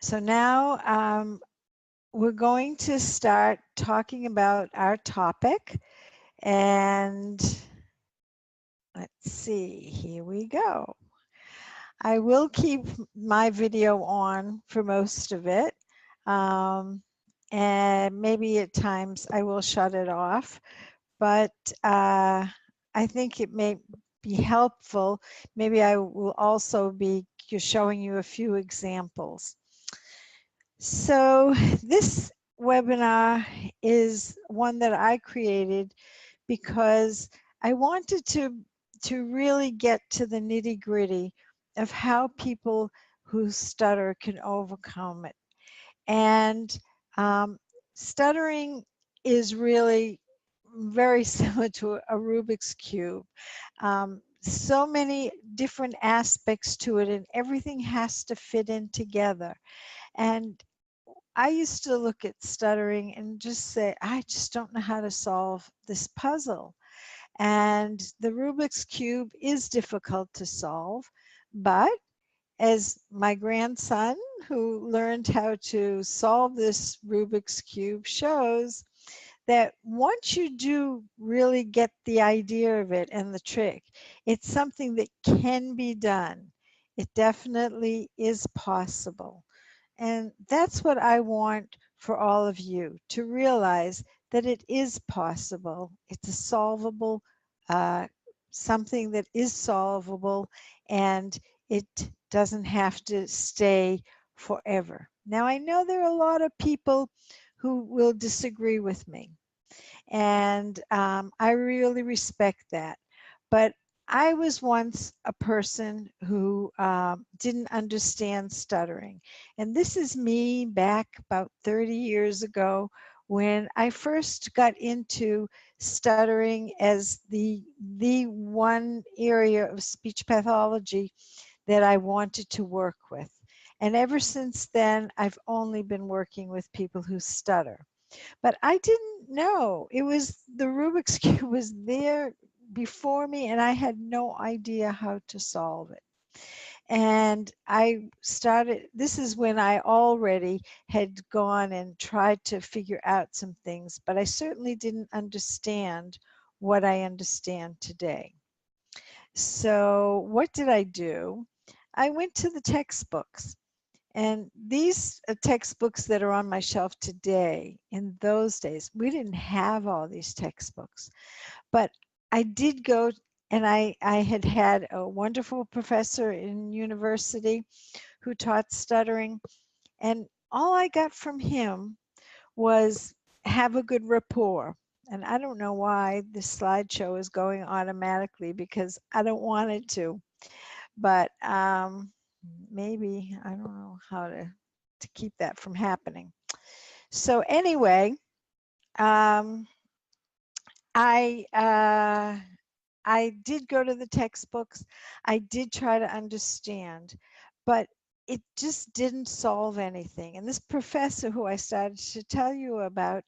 So now we're going to start talking about our topic, and let's see, here we go. I will keep my video on for most of it, and maybe at times I will shut it off, but I think it may be helpful. Maybe I will also be showing you a few examples. So this webinar is one that I created because I wanted to really get to the nitty-gritty of how people who stutter can overcome it. And stuttering is really very similar to a Rubik's Cube. So many different aspects to it, and everything has to fit in together. And I used to look at stuttering and just say, I just don't know how to solve this puzzle. And the Rubik's Cube is difficult to solve, but as my grandson, who learned how to solve this Rubik's Cube, shows, that once you do really get the idea of it and the trick, it's something that can be done. It definitely is possible. And that's what I want for all of you to realize, that it is possible. It's a solvable, something that is solvable, and it doesn't have to stay forever. Now, I know there are a lot of people who will disagree with me, and I really respect that. But I was once a person who didn't understand stuttering. And this is me back about 30 years ago, when I first got into stuttering as the one area of speech pathology that I wanted to work with. And ever since then, I've only been working with people who stutter. But I didn't know. It was the Rubik's Cube was there before me, and I had no idea how to solve it. And I started, this is when I already had gone and tried to figure out some things, but I certainly didn't understand what I understand today. So what did I do? I went to the textbooks. And these textbooks that are on my shelf today, in those days, we didn't have all these textbooks. But I did go, and I had a wonderful professor in university who taught stuttering. And all I got from him was have a good rapport. And I don't know why this slideshow is going automatically, because I don't want it to. But maybe I don't know how to keep that from happening. So anyway, I did go to the textbooks. I did try to understand, but it just didn't solve anything. And this professor who I started to tell you about,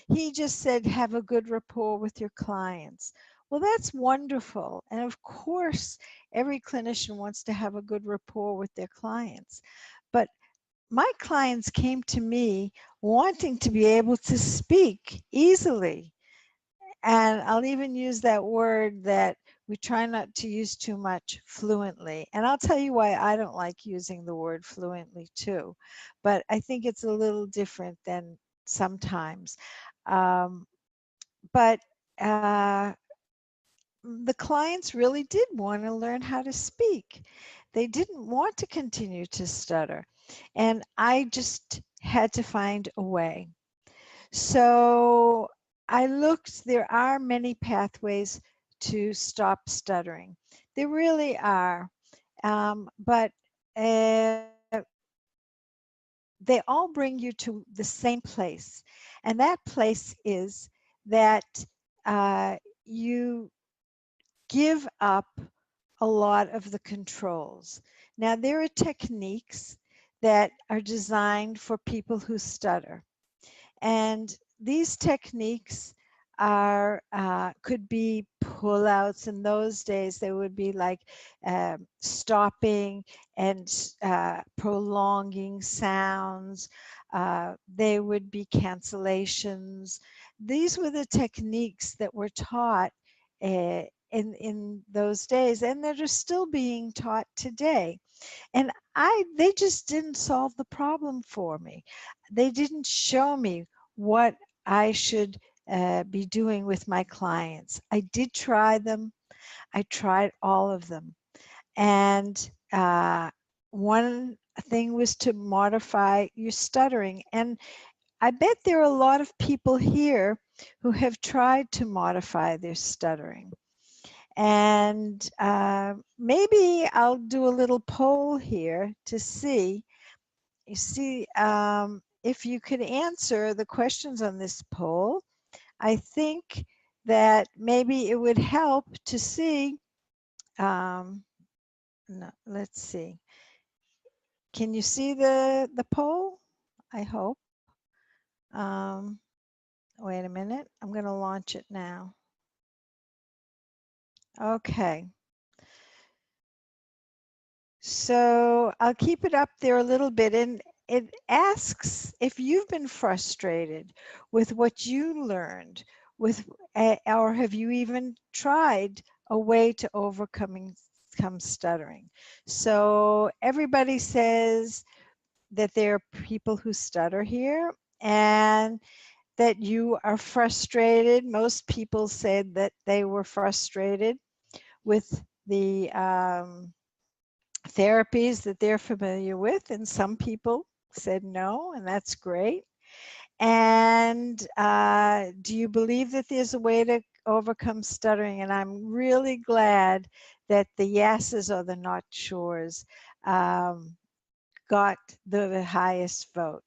he just said, have a good rapport with your clients. Well, that's wonderful. And of course, every clinician wants to have a good rapport with their clients. But my clients came to me wanting to be able to speak easily. And I'll even use that word that we try not to use too much, fluently. And I'll tell you why I don't like using the word fluently too. But I think it's a little different than sometimes. But the clients really did want to learn how to speak. They didn't want to continue to stutter. And I just had to find a way. So I looked, there are many pathways to stop stuttering. There really are. But they all bring you to the same place. And that place is that you give up a lot of the controls. Now, there are techniques that are designed for people who stutter. And these techniques are could be pullouts. In those days, they would be like stopping and prolonging sounds. They would be cancellations. These were the techniques that were taught in those days, and that are still being taught today. And they just didn't solve the problem for me. They didn't show me what I should be doing with my clients. I did try them. I tried all of them. And one thing was to modify your stuttering. And I bet there are a lot of people here who have tried to modify their stuttering. And maybe I'll do a little poll here to see, if you could answer the questions on this poll. I think that maybe it would help to see, no, let's see. Can you see the poll? I hope. Wait a minute, I'm going to launch it now. Okay. So I'll keep it up there a little bit, and it asks if you've been frustrated with what you learned, or have you even tried a way to overcome stuttering. So everybody says that there are people who stutter here, and that you are frustrated. Most people said that they were frustrated with the therapies that they're familiar with, and some people said no, and that's great. And do you believe that there's a way to overcome stuttering? And I'm really glad that the yeses or the not sures got the highest vote.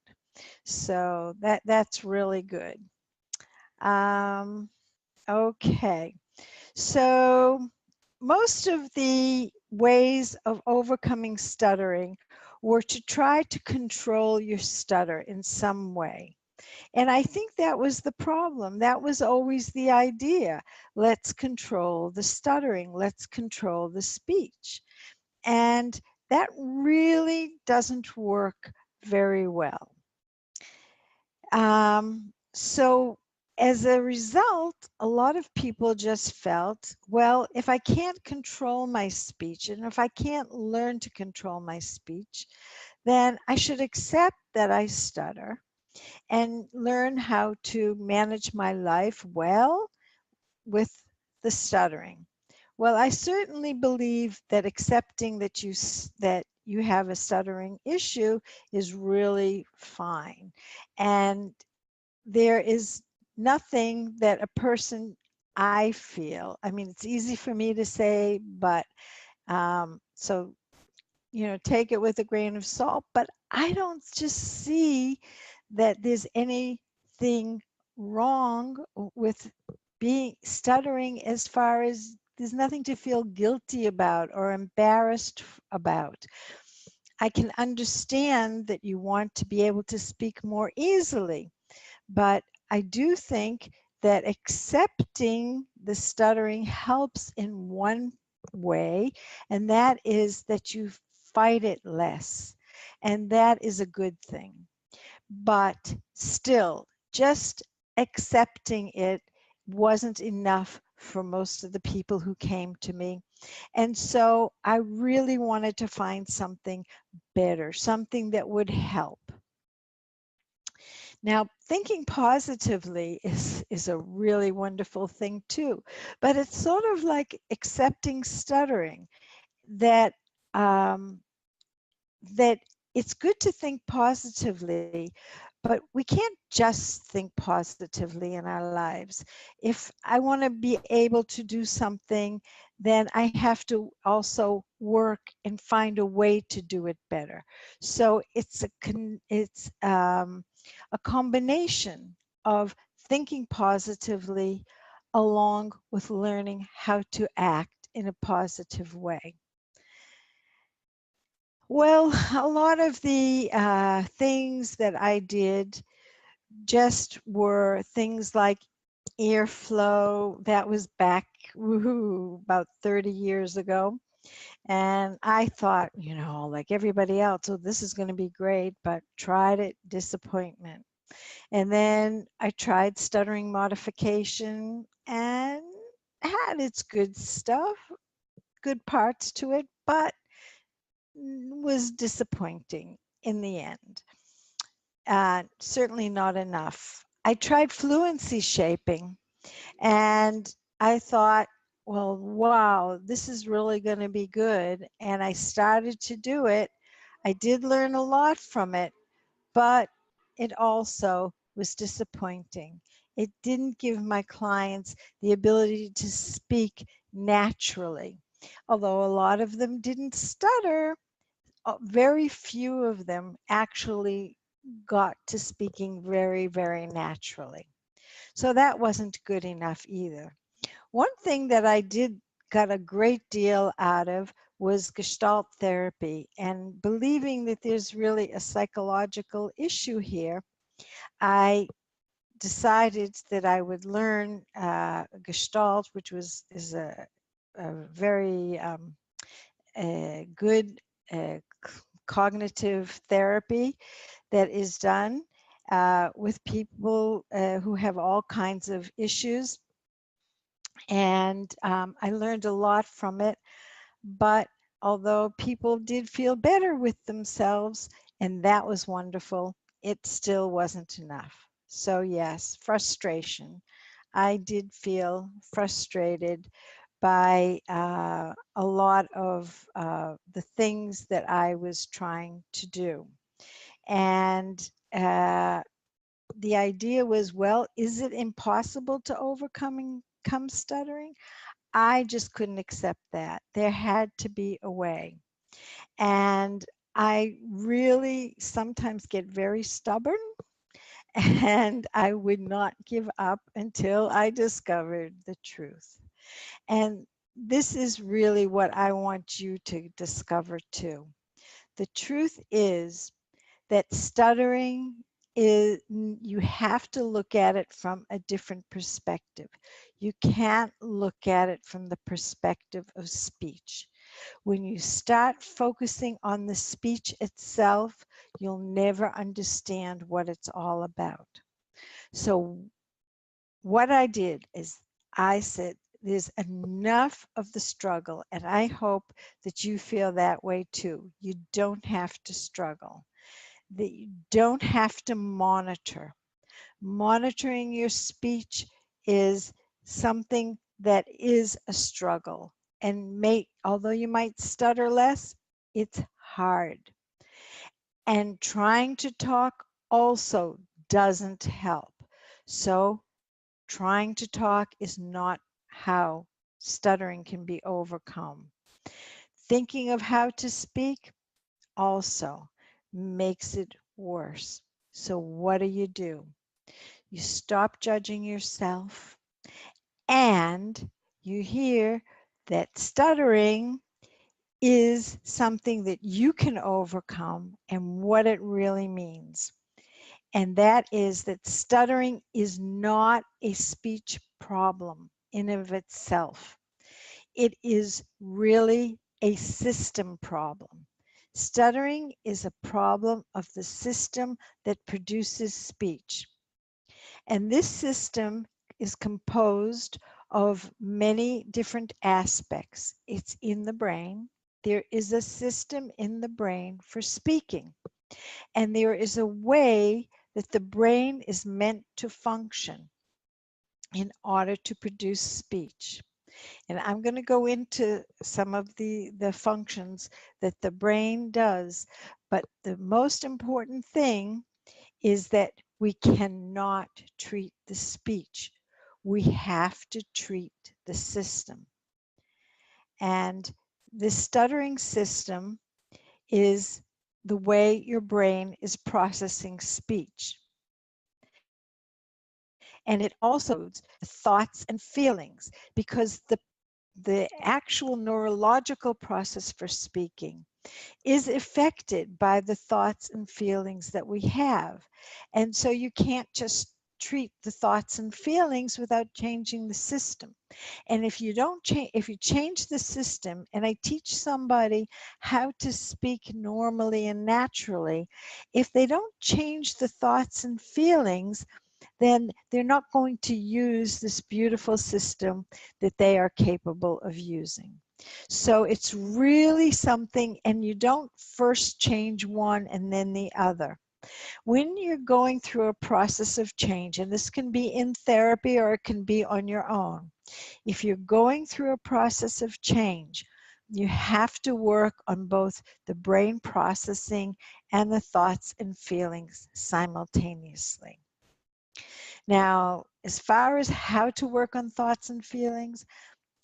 So that's really good. Okay, so most of the ways of overcoming stuttering were to try to control your stutter in some way. And I think that was the problem. That was always the idea. Let's control the stuttering. Let's control the speech. And that really doesn't work very well. So as a result, a lot of people just felt, well, if I can't control my speech, and if I can't learn to control my speech, then I should accept that I stutter and learn how to manage my life well with the stuttering. Well, I certainly believe that accepting that you have a stuttering issue is really fine. And there is nothing that a person, I feel, I mean, it's easy for me to say, but so, take it with a grain of salt, but I don't just see that there's anything wrong with being stuttering, as far as there's nothing to feel guilty about or embarrassed about. I can understand that you want to be able to speak more easily, but I do think that accepting the stuttering helps in one way, and that is that you fight it less. And that is a good thing. But still, just accepting it wasn't enough for most of the people who came to me. And so I really wanted to find something better, something that would help. Now, thinking positively is a really wonderful thing too, but it's sort of like accepting stuttering, that that it's good to think positively, but we can't just think positively in our lives. If I want to be able to do something, then I have to also work and find a way to do it better. So it's a combination of thinking positively along with learning how to act in a positive way. Well, a lot of the things that I did just were things like Earflow. That was back, woohoo, about 30 years ago. And I thought, like everybody else, oh, this is going to be great, but tried it, disappointment. And then I tried stuttering modification and had its good stuff, good parts to it, but was disappointing in the end. Certainly not enough. I tried fluency shaping and I thought, well, wow, this is really going to be good. And I started to do it. I did learn a lot from it, but it also was disappointing. It didn't give my clients the ability to speak naturally. Although a lot of them didn't stutter, very few of them actually got to speaking very, very naturally. So that wasn't good enough either. One thing that I did got a great deal out of was Gestalt therapy, and believing that there's really a psychological issue here, I decided that I would learn Gestalt, which is a very good cognitive therapy that is done with people who have all kinds of issues. And I learned a lot from it. But although people did feel better with themselves, and that was wonderful, it still wasn't enough. So yes, frustration. I did feel frustrated by a lot of the things that I was trying to do. And the idea was, well, is it impossible to overcome stuttering? I just couldn't accept that. There had to be a way. And I really sometimes get very stubborn, and I would not give up until I discovered the truth. And this is really what I want you to discover too. The truth is that stuttering is, you have to look at it from a different perspective. You can't look at it from the perspective of speech. When you start focusing on the speech itself, you'll never understand what it's all about. So what I did is I said, there's enough of the struggle, and I hope that you feel that way too. You don't have to struggle. That you don't have to monitor. Monitoring your speech is something that is a struggle, and although you might stutter less, it's hard. And trying to talk also doesn't help. So trying to talk is not how stuttering can be overcome. Thinking of how to speak also makes it worse. So what do? You stop judging yourself, and you hear that stuttering is something that you can overcome and what it really means. And that is that stuttering is not a speech problem in of itself. It is really a system problem. Stuttering is a problem of the system that produces speech. And this system is composed of many different aspects. It's in the brain. There is a system in the brain for speaking. And there is a way that the brain is meant to function in order to produce speech. And I'm going to go into some of the functions that the brain does. But the most important thing is that we cannot treat the speech. We have to treat the system. And the stuttering system is the way your brain is processing speech. And it also includes thoughts and feelings, because the actual neurological process for speaking is affected by the thoughts and feelings that we have. And so you can't just treat the thoughts and feelings without changing the system. And if you don't change, if you change the system, and I teach somebody how to speak normally and naturally, if they don't change the thoughts and feelings, then they're not going to use this beautiful system that they are capable of using. So it's really something, and you don't first change one and then the other. When you're going through a process of change, and this can be in therapy or it can be on your own, if you're going through a process of change, you have to work on both the brain processing and the thoughts and feelings simultaneously. Now, as far as how to work on thoughts and feelings,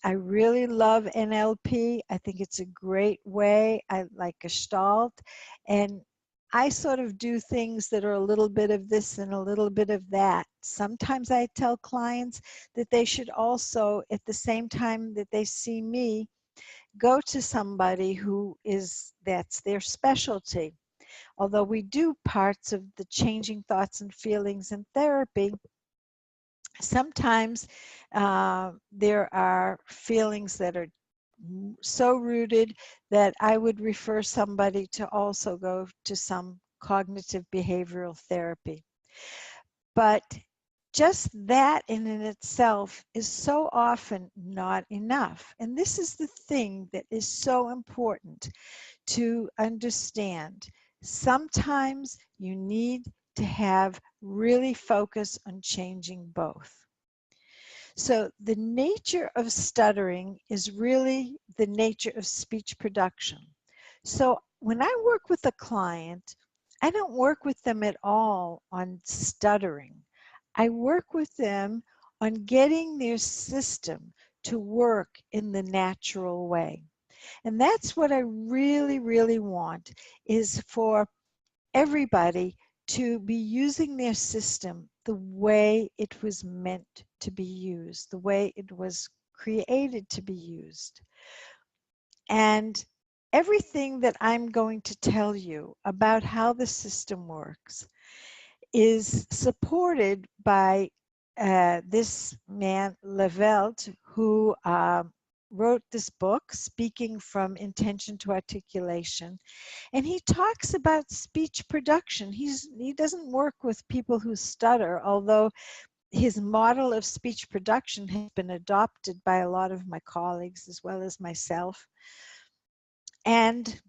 I really love NLP. I think it's a great way. I like Gestalt. And I sort of do things that are a little bit of this and a little bit of that. Sometimes I tell clients that they should also, at the same time that they see me, go to somebody who is, that's their specialty. Although we do parts of the changing thoughts and feelings in therapy, sometimes there are feelings that are so rooted that I would refer somebody to also go to some cognitive behavioral therapy. But just that in and itself is so often not enough. And this is the thing that is so important to understand. Sometimes you need to have really focus on changing both. So the nature of stuttering is really the nature of speech production. So when I work with a client, I don't work with them at all on stuttering. I work with them on getting their system to work in the natural way. And that's what I really, really want, is for everybody to be using their system the way it was meant to be used, the way it was created to be used. And everything that I'm going to tell you about how the system works is supported by this man, Levelt, who wrote this book, Speaking from Intention to Articulation. And he talks about speech production. He doesn't work with people who stutter, although his model of speech production has been adopted by a lot of my colleagues as well as myself. And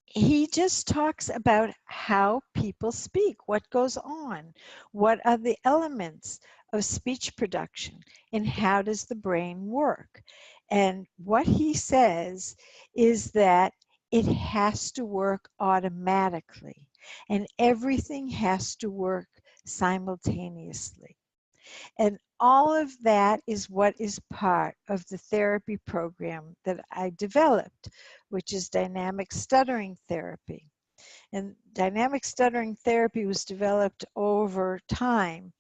he just talks about how people speak, what goes on, what are the elements of speech production, and how does the brain work. And what he says is that it has to work automatically, and everything has to work simultaneously. And all of that is what is part of the therapy program that I developed, which is dynamic stuttering therapy. And dynamic stuttering therapy was developed over time.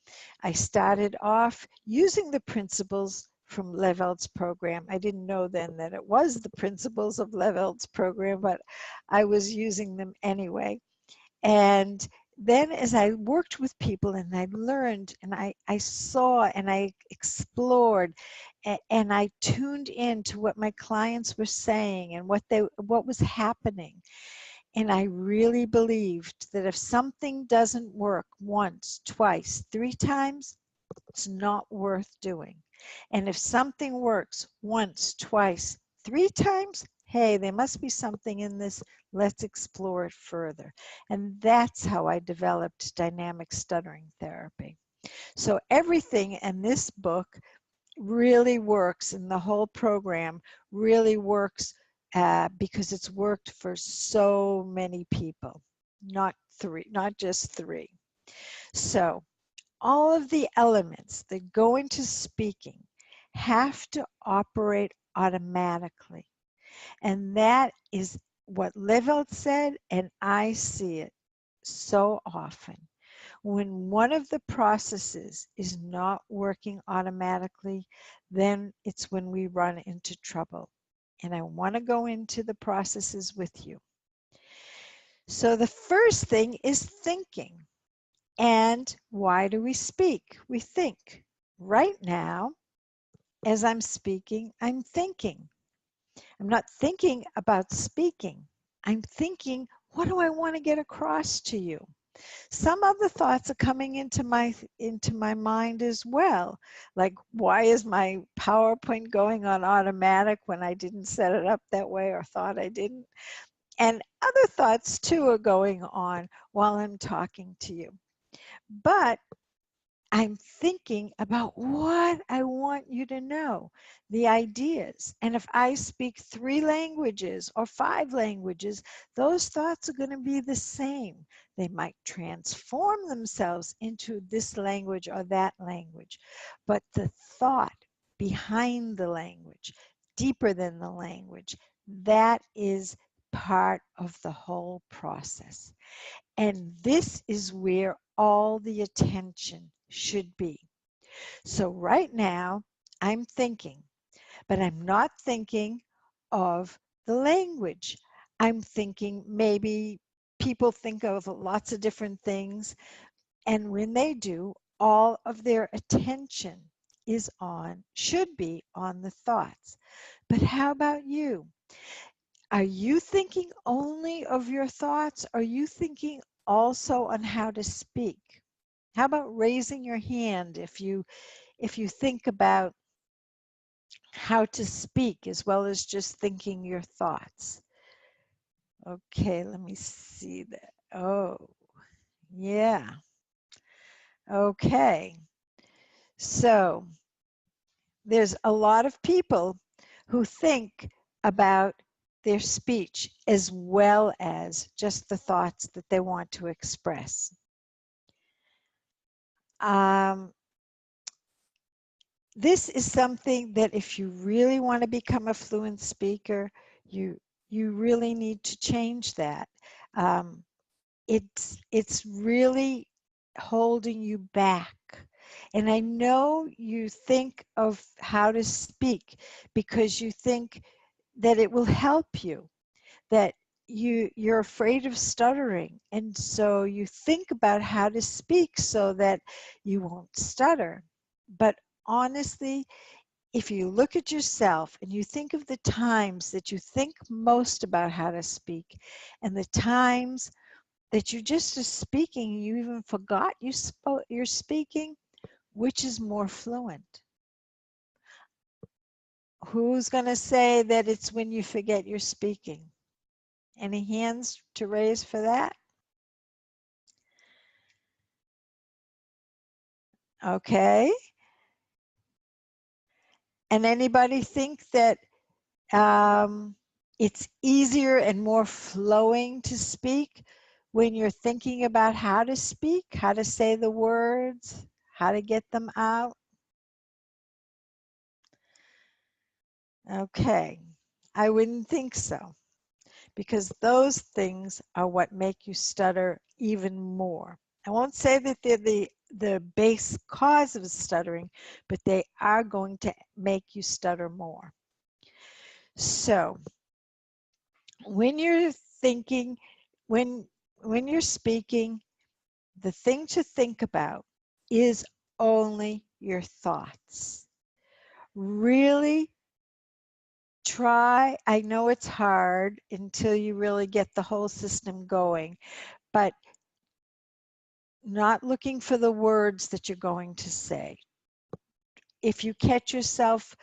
I started off using the principles from Levelt's program. I didn't know then that it was the principles of Levelt's program, but I was using them anyway. And then as I worked with people and I learned and I saw and I explored and I tuned in to what my clients were saying and what was happening. And I really believed that if something doesn't work once, twice, 3 times, it's not worth doing. And if something works once, twice, 3 times, hey, there must be something in this. Let's explore it further. And that's how I developed dynamic stuttering therapy. So everything in this book really works, and the whole program really works because it's worked for so many people, not just three. So all of the elements that go into speaking have to operate automatically. And that is what Levelt said, and I see it so often. When one of the processes is not working automatically, then it's when we run into trouble. And I want to go into the processes with you. So the first thing is thinking. And why do we speak? We think. Right now, as I'm speaking, I'm thinking. I'm not thinking about speaking. I'm thinking, what do I want to get across to you? Some other thoughts are coming into my mind as well. Like, why is my PowerPoint going on automatic when I didn't set it up that way or thought I didn't? And other thoughts too are going on while I'm talking to you. But I'm thinking about what I want you to know, the ideas. And if I speak 3 languages or 5 languages, those thoughts are going to be the same. They might transform themselves into this language or that language. But the thought behind the language, deeper than the language, that is part of the whole process. And this is where all the attention should be. So right now, I'm thinking, but I'm not thinking of the language. I'm thinking maybe people think of lots of different things, and when they do, all of their attention should be on the thoughts. But how about you? Are you thinking only of your thoughts? Are you thinking also on how to speak? How about raising your hand if you think about how to speak as well as just thinking your thoughts? Okay, let me see that. Oh, yeah. Okay. So there's a lot of people who think about their speech as well as just the thoughts that they want to express. This is something that if you really want to become a fluent speaker, you really need to change that. Um, it's really holding you back. And I know you think of how to speak because you think that it will help you, that you're afraid of stuttering. And so you think about how to speak so that you won't stutter. But honestly, if you look at yourself and you think of the times that you think most about how to speak and the times that you just are speaking, you even forgot you're speaking, which is more fluent? Who's going to say that it's when you forget you're speaking? Any hands to raise for that? Okay. And anybody think that it's easier and more flowing to speak when you're thinking about how to speak, how to say the words, how to get them out? Okay, I wouldn't think so, because those things are what make you stutter even more. I won't say that they're the base cause of stuttering, but they are going to make you stutter more. So when you're thinking, when you're speaking, the thing to think about is only your thoughts. Really try, I know it's hard until you really get the whole system going, but not looking for the words that you're going to say. If you catch yourself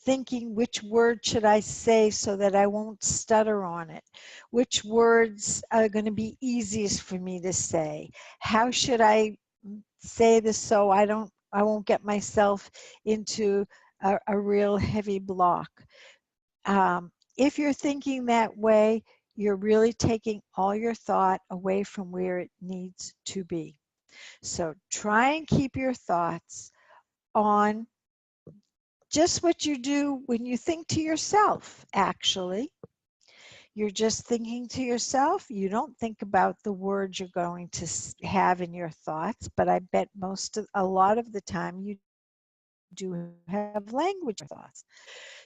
thinking, which word should I say so that I won't stutter on it? Which words are going to be easiest for me to say? How should I say this so I won't get myself into a real heavy block? If you're thinking that way, you're really taking all your thought away from where it needs to be. So try and keep your thoughts on just what you do when you think to yourself, actually. You're just thinking to yourself. You don't think about the words you're going to have in your thoughts, but I bet a lot of the time you do have language thoughts.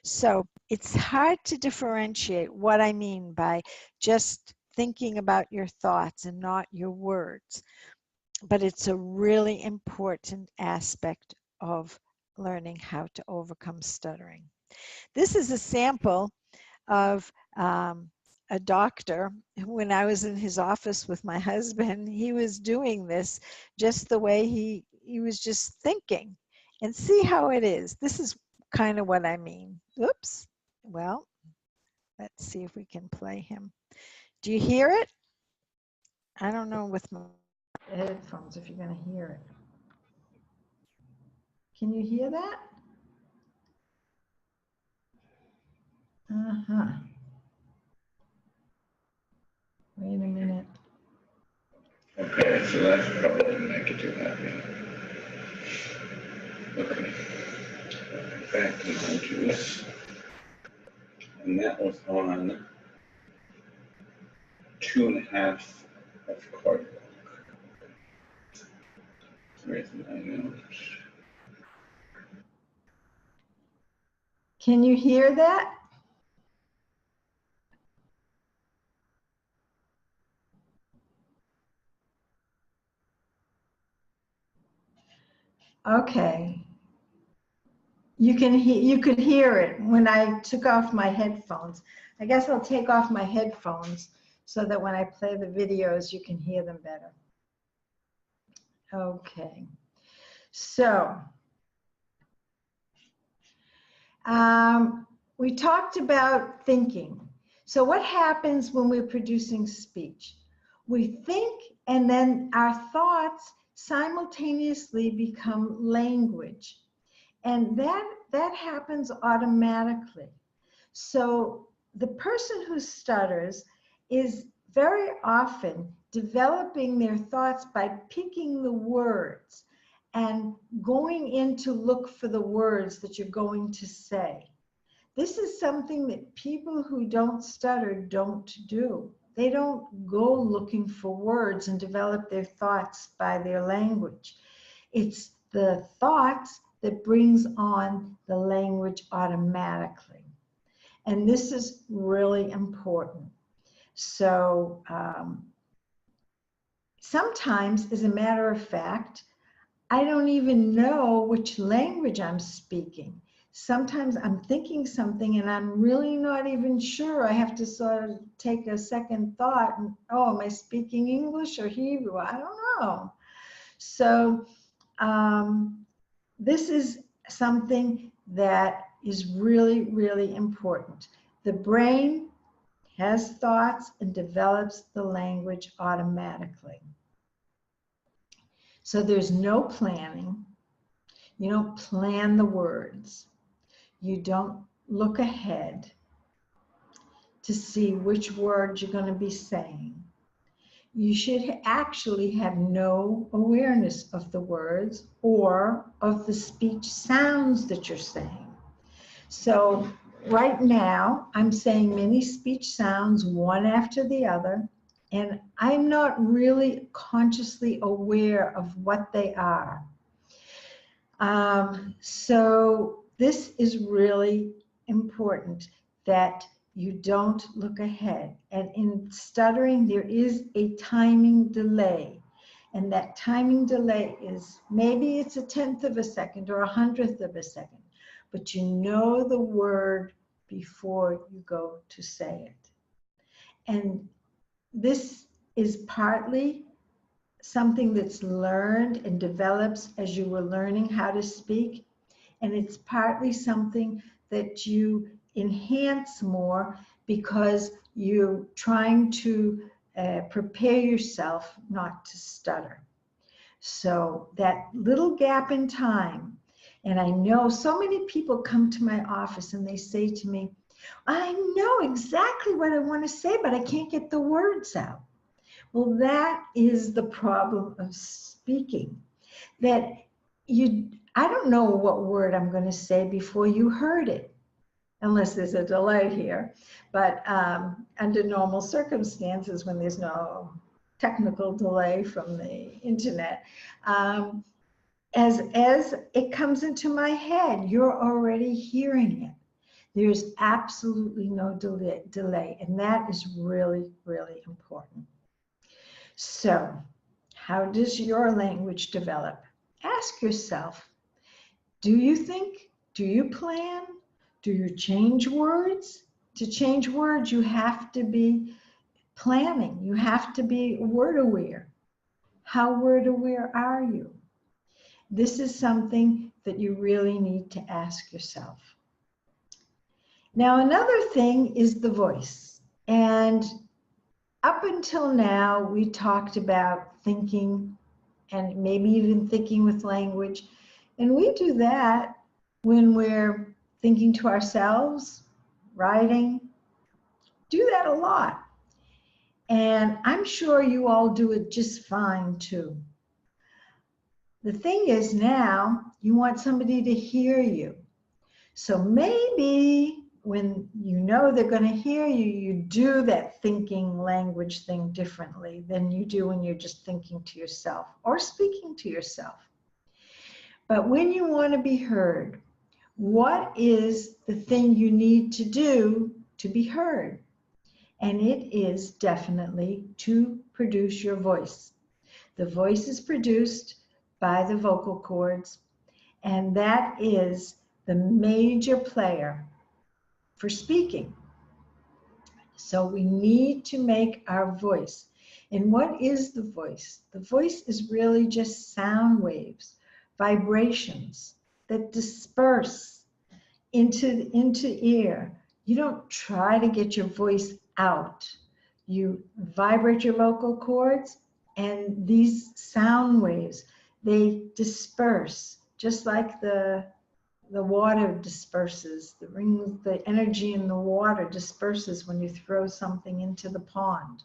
So it's hard to differentiate what I mean by just thinking about your thoughts and not your words. but it's a really important aspect of learning how to overcome stuttering. This is a sample of a doctor. When I was in his office with my husband, he was doing this just the way he was just thinking. And see how it is. This is kind of what I mean. Oops. Well, let's see if we can play him. Do you hear it? I don't know with my headphones if you're going to hear it. Can you hear that? Uh-huh. Wait a minute. Okay, so that probably didn't make you too happy. Okay. Back to my juice. And that was on 2.5 of cardboard. Where's my notes? Can you hear that? Okay. You could hear it when I took off my headphones. I guess I'll take off my headphones so that when I play the videos, you can hear them better. Okay. So, we talked about thinking. So what happens when we're producing speech? We think, and then our thoughts simultaneously become language. And that happens automatically. So the person who stutters is very often developing their thoughts by picking the words and going in to look for the words that you're going to say. This is something that people who don't stutter don't do. They don't go looking for words and develop their thoughts by their language. It's the thoughts that brings on the language automatically. And this is really important. So sometimes, as a matter of fact, I don't even know which language I'm speaking. Sometimes I'm thinking something and I'm really not even sure. I have to sort of take a second thought and, oh, am I speaking English or Hebrew? I don't know. So this is something that is really, really important. The brain has thoughts and develops the language automatically. So there's no planning. You don't plan the words. You don't look ahead to see which words you're going to be saying. You should actually have no awareness of the words or of the speech sounds that you're saying. So right now, I'm saying many speech sounds one after the other, and I'm not really consciously aware of what they are. So this is really important that you don't look ahead. And in stuttering, there is a timing delay. And that timing delay is, maybe it's 1/10 of a second or 100th of a second, but you know the word before you go to say it. And this is partly something that's learned and develops as you were learning how to speak. And it's partly something that you enhance more because you're trying to prepare yourself not to stutter. So that little gap in time, and I know so many people come to my office and they say to me, I know exactly what I want to say, but I can't get the words out. Well, that is the problem of speaking, that I don't know what word I'm going to say before you heard it, unless there's a delay here. But under normal circumstances, when there's no technical delay from the internet, as it comes into my head, you're already hearing it. There's absolutely no delay, and that is really, really important. So How does your language develop? Ask yourself, do you think? Do you plan? Do you change words? To change words, you have to be planning. You have to be word aware. How word aware are you? This is something that you really need to ask yourself. Now, another thing is the voice. And up until now, we talked about thinking and maybe even thinking with language. And we do that when we're thinking to ourselves, writing, do that a lot. And I'm sure you all do it just fine too. The thing is now, you want somebody to hear you. So maybe when you know they're going to hear you, you do that thinking language thing differently than you do when you're just thinking to yourself or speaking to yourself. But when you want to be heard, what is the thing you need to do to be heard? And it is definitely to produce your voice. The voice is produced by the vocal cords, and that is the major player for speaking. So we need to make our voice. And what is the voice? The voice is really just sound waves, vibrations that disperse into air. You don't try to get your voice out. You vibrate your vocal cords, and these sound waves, they disperse just like the water disperses. The energy in the water disperses when you throw something into the pond.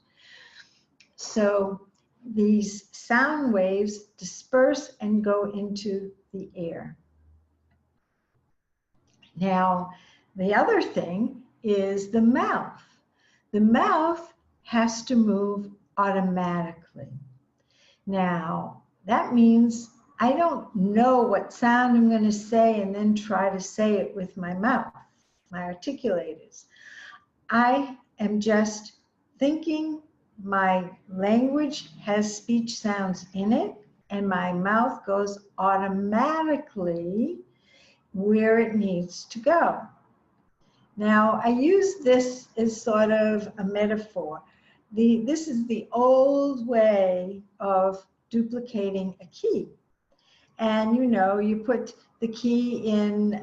So these sound waves disperse and go into the air. Now, the other thing is the mouth. The mouth has to move automatically. Now, that means I don't know what sound I'm going to say and then try to say it with my mouth, my articulators. I am just thinking my language has speech sounds in it, and my mouth goes automatically where it needs to go. Now, I use this as sort of a metaphor. This is the old way of duplicating a key. And you know, you put the key in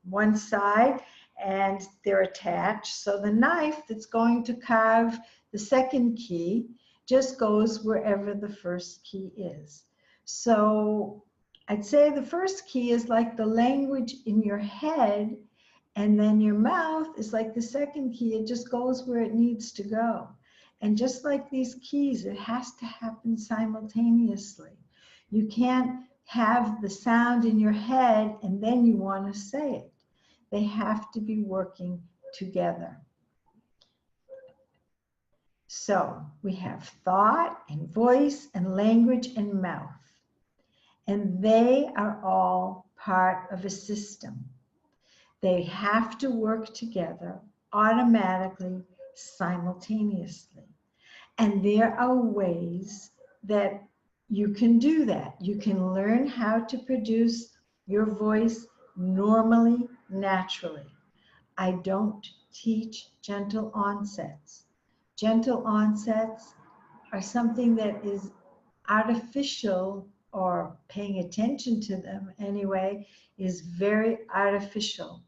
one side, and they're attached. So the knife that's going to carve the second key just goes wherever the first key is. So I'd say the first key is like the language in your head, and then your mouth is like the second key. It just goes where it needs to go. And just like these keys, it has to happen simultaneously. You can't have the sound in your head and then you want to say it. They have to be working together. So we have thought and voice and language and mouth. And they are all part of a system. They have to work together automatically, simultaneously. And there are ways that you can do that. You can learn how to produce your voice normally, naturally. I don't teach gentle onsets. Gentle onsets are something that is artificial, or paying attention to them anyway, is very artificial.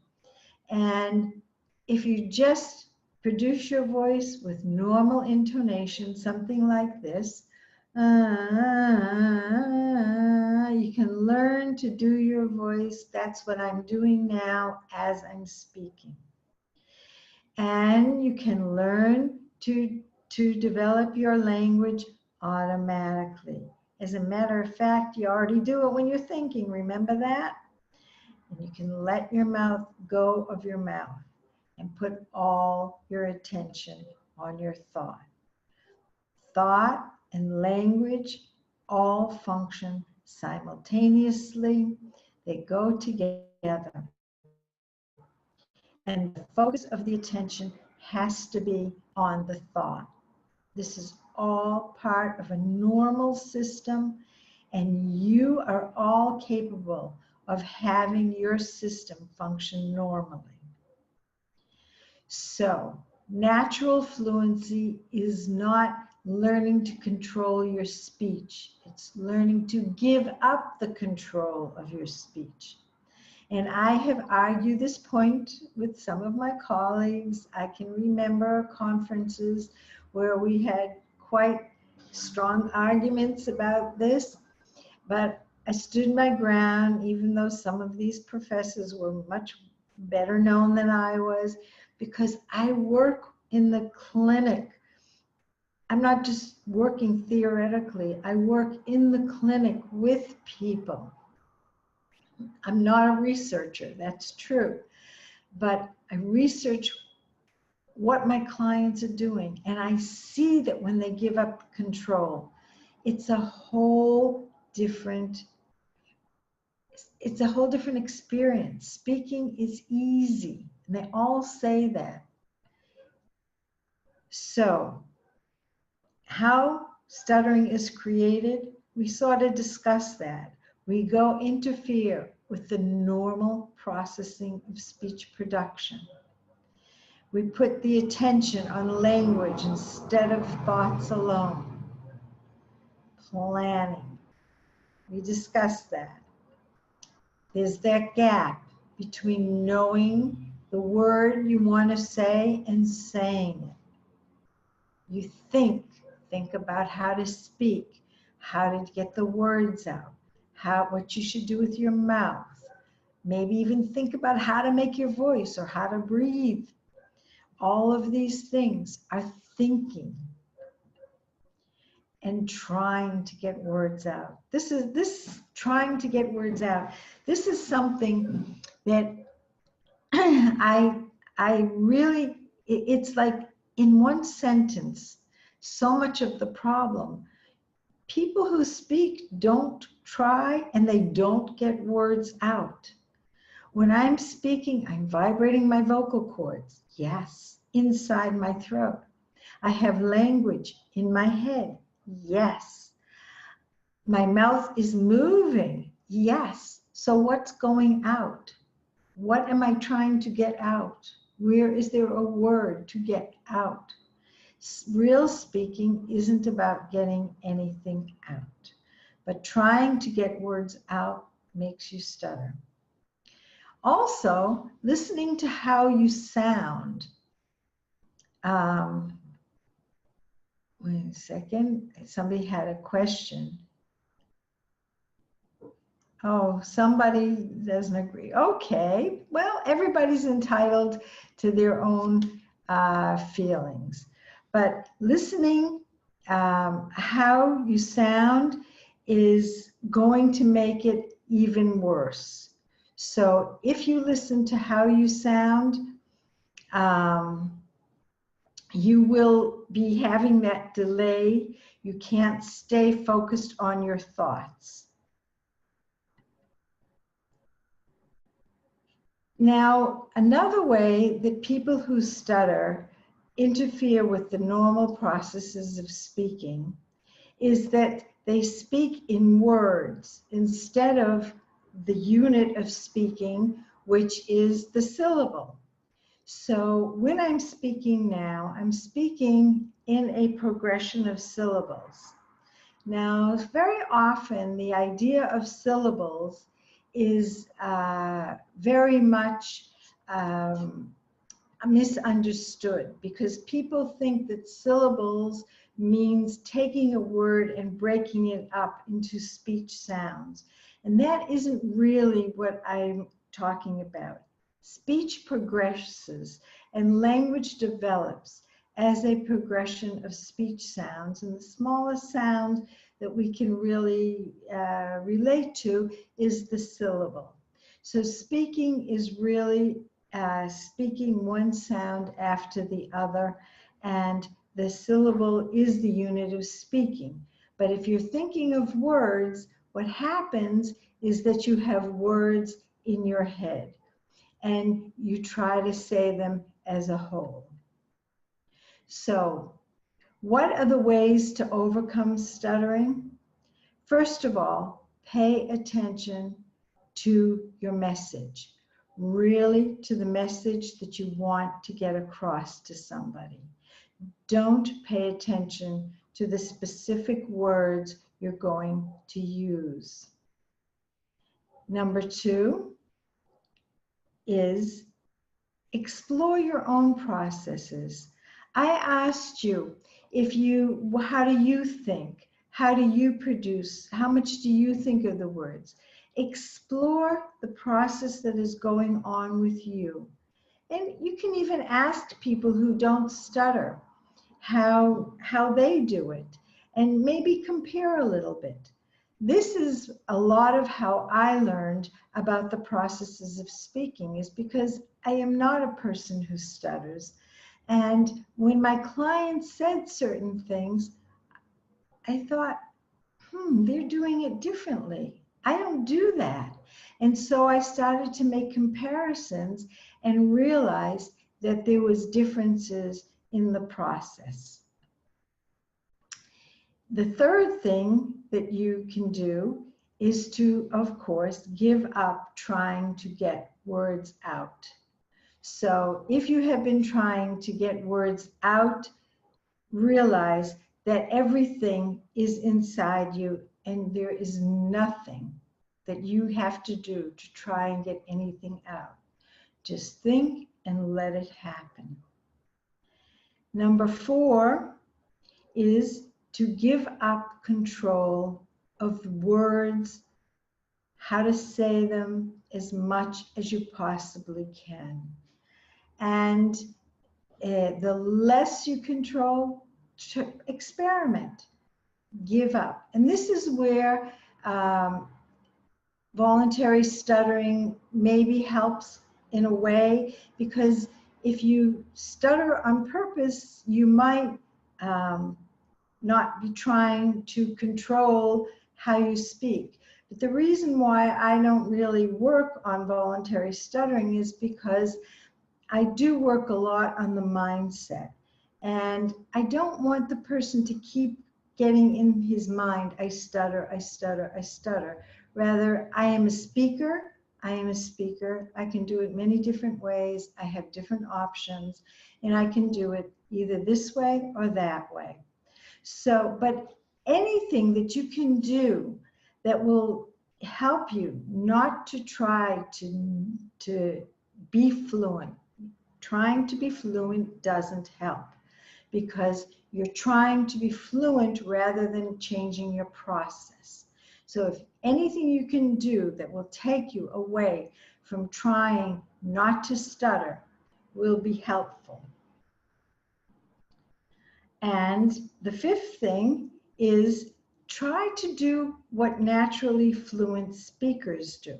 And if you just produce your voice with normal intonation, something like this, you can learn to do your voice. That's what I'm doing now as I'm speaking. And you can learn to develop your language automatically. As a matter of fact, you already do it when you're thinking. Remember that? And you can let your mouth go of your mouth and put all your attention on your thought. Thought and language all function simultaneously. They go together. And the focus of the attention has to be on the thought. This is all part of a normal system, and you are all capable of having your system function normally. So, natural fluency is not learning to control your speech. It's learning to give up the control of your speech. And I have argued this point with some of my colleagues. I can remember conferences where we had quite strong arguments about this, but I stood my ground, even though some of these professors were much better known than I was, because I work in the clinic. I'm not just working theoretically, I work in the clinic with people. I'm not a researcher, that's true, but I research what my clients are doing, and I see that when they give up control, it's a whole different experience. Speaking is easy, and they all say that. So, how stuttering is created, we sort of discuss that. We go interfere with the normal processing of speech production. We put the attention on language instead of thoughts alone. Planning. We discuss that. There's that gap between knowing the word you want to say and saying it. You think about how to speak, how to get the words out, what you should do with your mouth. Maybe even think about how to make your voice or how to breathe. All of these things are thinking and trying to get words out. This trying to get words out. This is something that I really, it's like in one sentence, so much of the problem. People who speak don't try and they don't get words out. When I'm speaking, I'm vibrating my vocal cords. Yes, inside my throat. I have language in my head. Yes. My mouth is moving. Yes. So what's going out? What am I trying to get out? Where is there a word to get out? Real speaking isn't about getting anything out, but trying to get words out makes you stutter. Also, listening to how you sound. Wait a second, somebody had a question. Oh, somebody doesn't agree. Okay, well, everybody's entitled to their own feelings. But listening how you sound is going to make it even worse. So if you listen to how you sound, you will be having that delay. You can't stay focused on your thoughts. Now, another way that people who stutter interfere with the normal processes of speaking is that they speak in words instead of the unit of speaking, which is the syllable. So when I'm speaking now, I'm speaking in a progression of syllables. Now, very often the idea of syllables is very much misunderstood, because people think that syllables means taking a word and breaking it up into speech sounds. And that isn't really what I'm talking about. Speech progresses and language develops as a progression of speech sounds. And the smallest sound that we can really relate to is the syllable. So speaking is really speaking one sound after the other, and the syllable is the unit of speaking. But if you're thinking of words, what happens is that you have words in your head, and you try to say them as a whole. So What are the ways to overcome stuttering? First of all, pay attention to your message, really to the message that you want to get across to somebody. Don't pay attention to the specific words you're going to use. Number 2 is explore your own processes. I asked you how do you think? How do you produce? How much do you think of the words? Explore the process that is going on with you. And you can even ask people who don't stutter how they do it, and maybe compare a little bit. This is a lot of how I learned about the processes of speaking, is because I am not a person who stutters. And when my clients said certain things, I thought, they're doing it differently. I don't do that. And so I started to make comparisons and realized that there was differences in the process. The third thing that you can do is to, of course, give up trying to get words out. So if you have been trying to get words out, realize that everything is inside you and there is nothing that you have to do to try and get anything out. Just think and let it happen. Number 4 is to give up control of words, how to say them as much as you possibly can. And the less you control, experiment, give up. And this is where voluntary stuttering maybe helps in a way, because if you stutter on purpose, you might not be trying to control how you speak. But the reason why I don't really work on voluntary stuttering is because I do work a lot on the mindset. And I don't want the person to keep getting in his mind, I stutter, I stutter, I stutter. Rather, I am a speaker. I am a speaker. I can do it many different ways. I have different options, and I can do it either this way or that way. So, but anything that you can do that will help you not to try to be fluent. Trying to be fluent doesn't help, because you're trying to be fluent rather than changing your process. So if anything you can do that will take you away from trying not to stutter will be helpful. And the 5th thing is try to do what naturally fluent speakers do.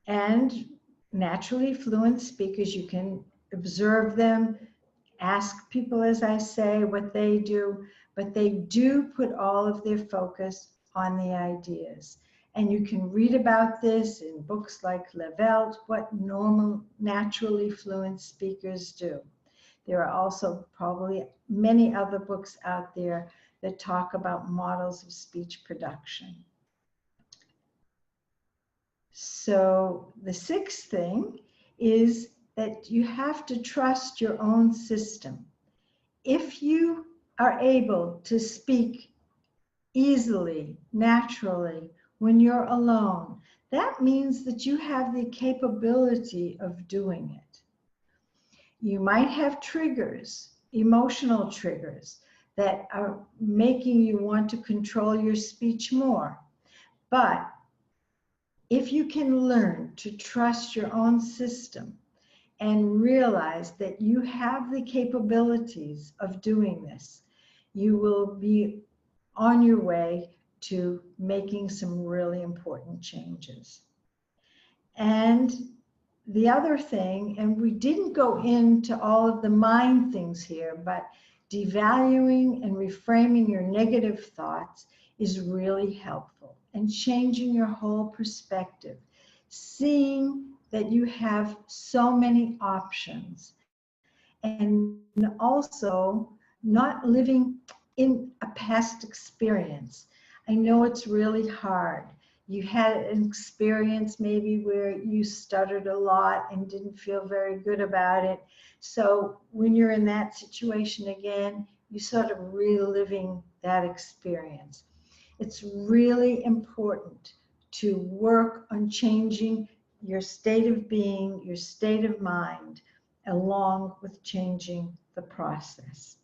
And naturally fluent speakers, you can observe them, ask people, as I say, what they do, but they do put all of their focus on the ideas. And you can read about this in books like Levelt, what normal, naturally fluent speakers do. There are also probably many other books out there that talk about models of speech production. So the 6th thing is that you have to trust your own system. If you are able to speak easily, naturally, when you're alone, that means that you have the capability of doing it. You might have triggers, emotional triggers, that are making you want to control your speech more. But if you can learn to trust your own system and realize that you have the capabilities of doing this, you will be on your way to making some really important changes. And the other thing, and we didn't go into all of the mind things here, but devaluing and reframing your negative thoughts is really helpful, and changing your whole perspective, seeing that you have so many options, and also not living in a past experience. I know it's really hard. You had an experience maybe where you stuttered a lot and didn't feel very good about it. So when you're in that situation again, you sort of reliving that experience. It's really important to work on changing your state of being, your state of mind, along with changing the process.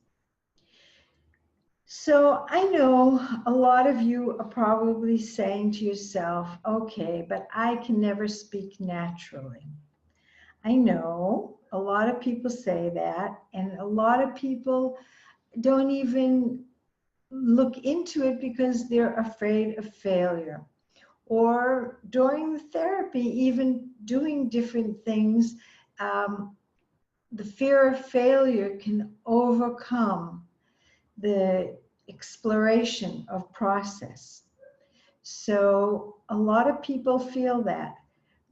So I know a lot of you are probably saying to yourself, okay, but I can never speak naturally. I know a lot of people say that, and a lot of people don't even look into it because they're afraid of failure. Or during the therapy, even doing different things, the fear of failure can overcome the exploration of process. So a lot of people feel that.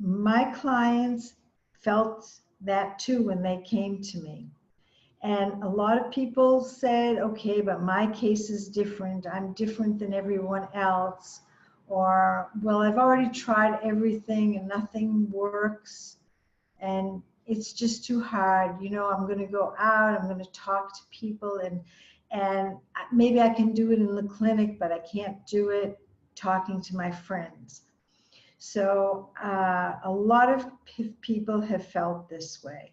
My clients felt that too when they came to me. And a lot of people said, okay, but my case is different. I'm different than everyone else. Or, well, I've already tried everything and nothing works. And it's just too hard. You know, I'm going to go out, I'm going to talk to people, and maybe I can do it in the clinic, but I can't do it talking to my friends. So a lot of people have felt this way,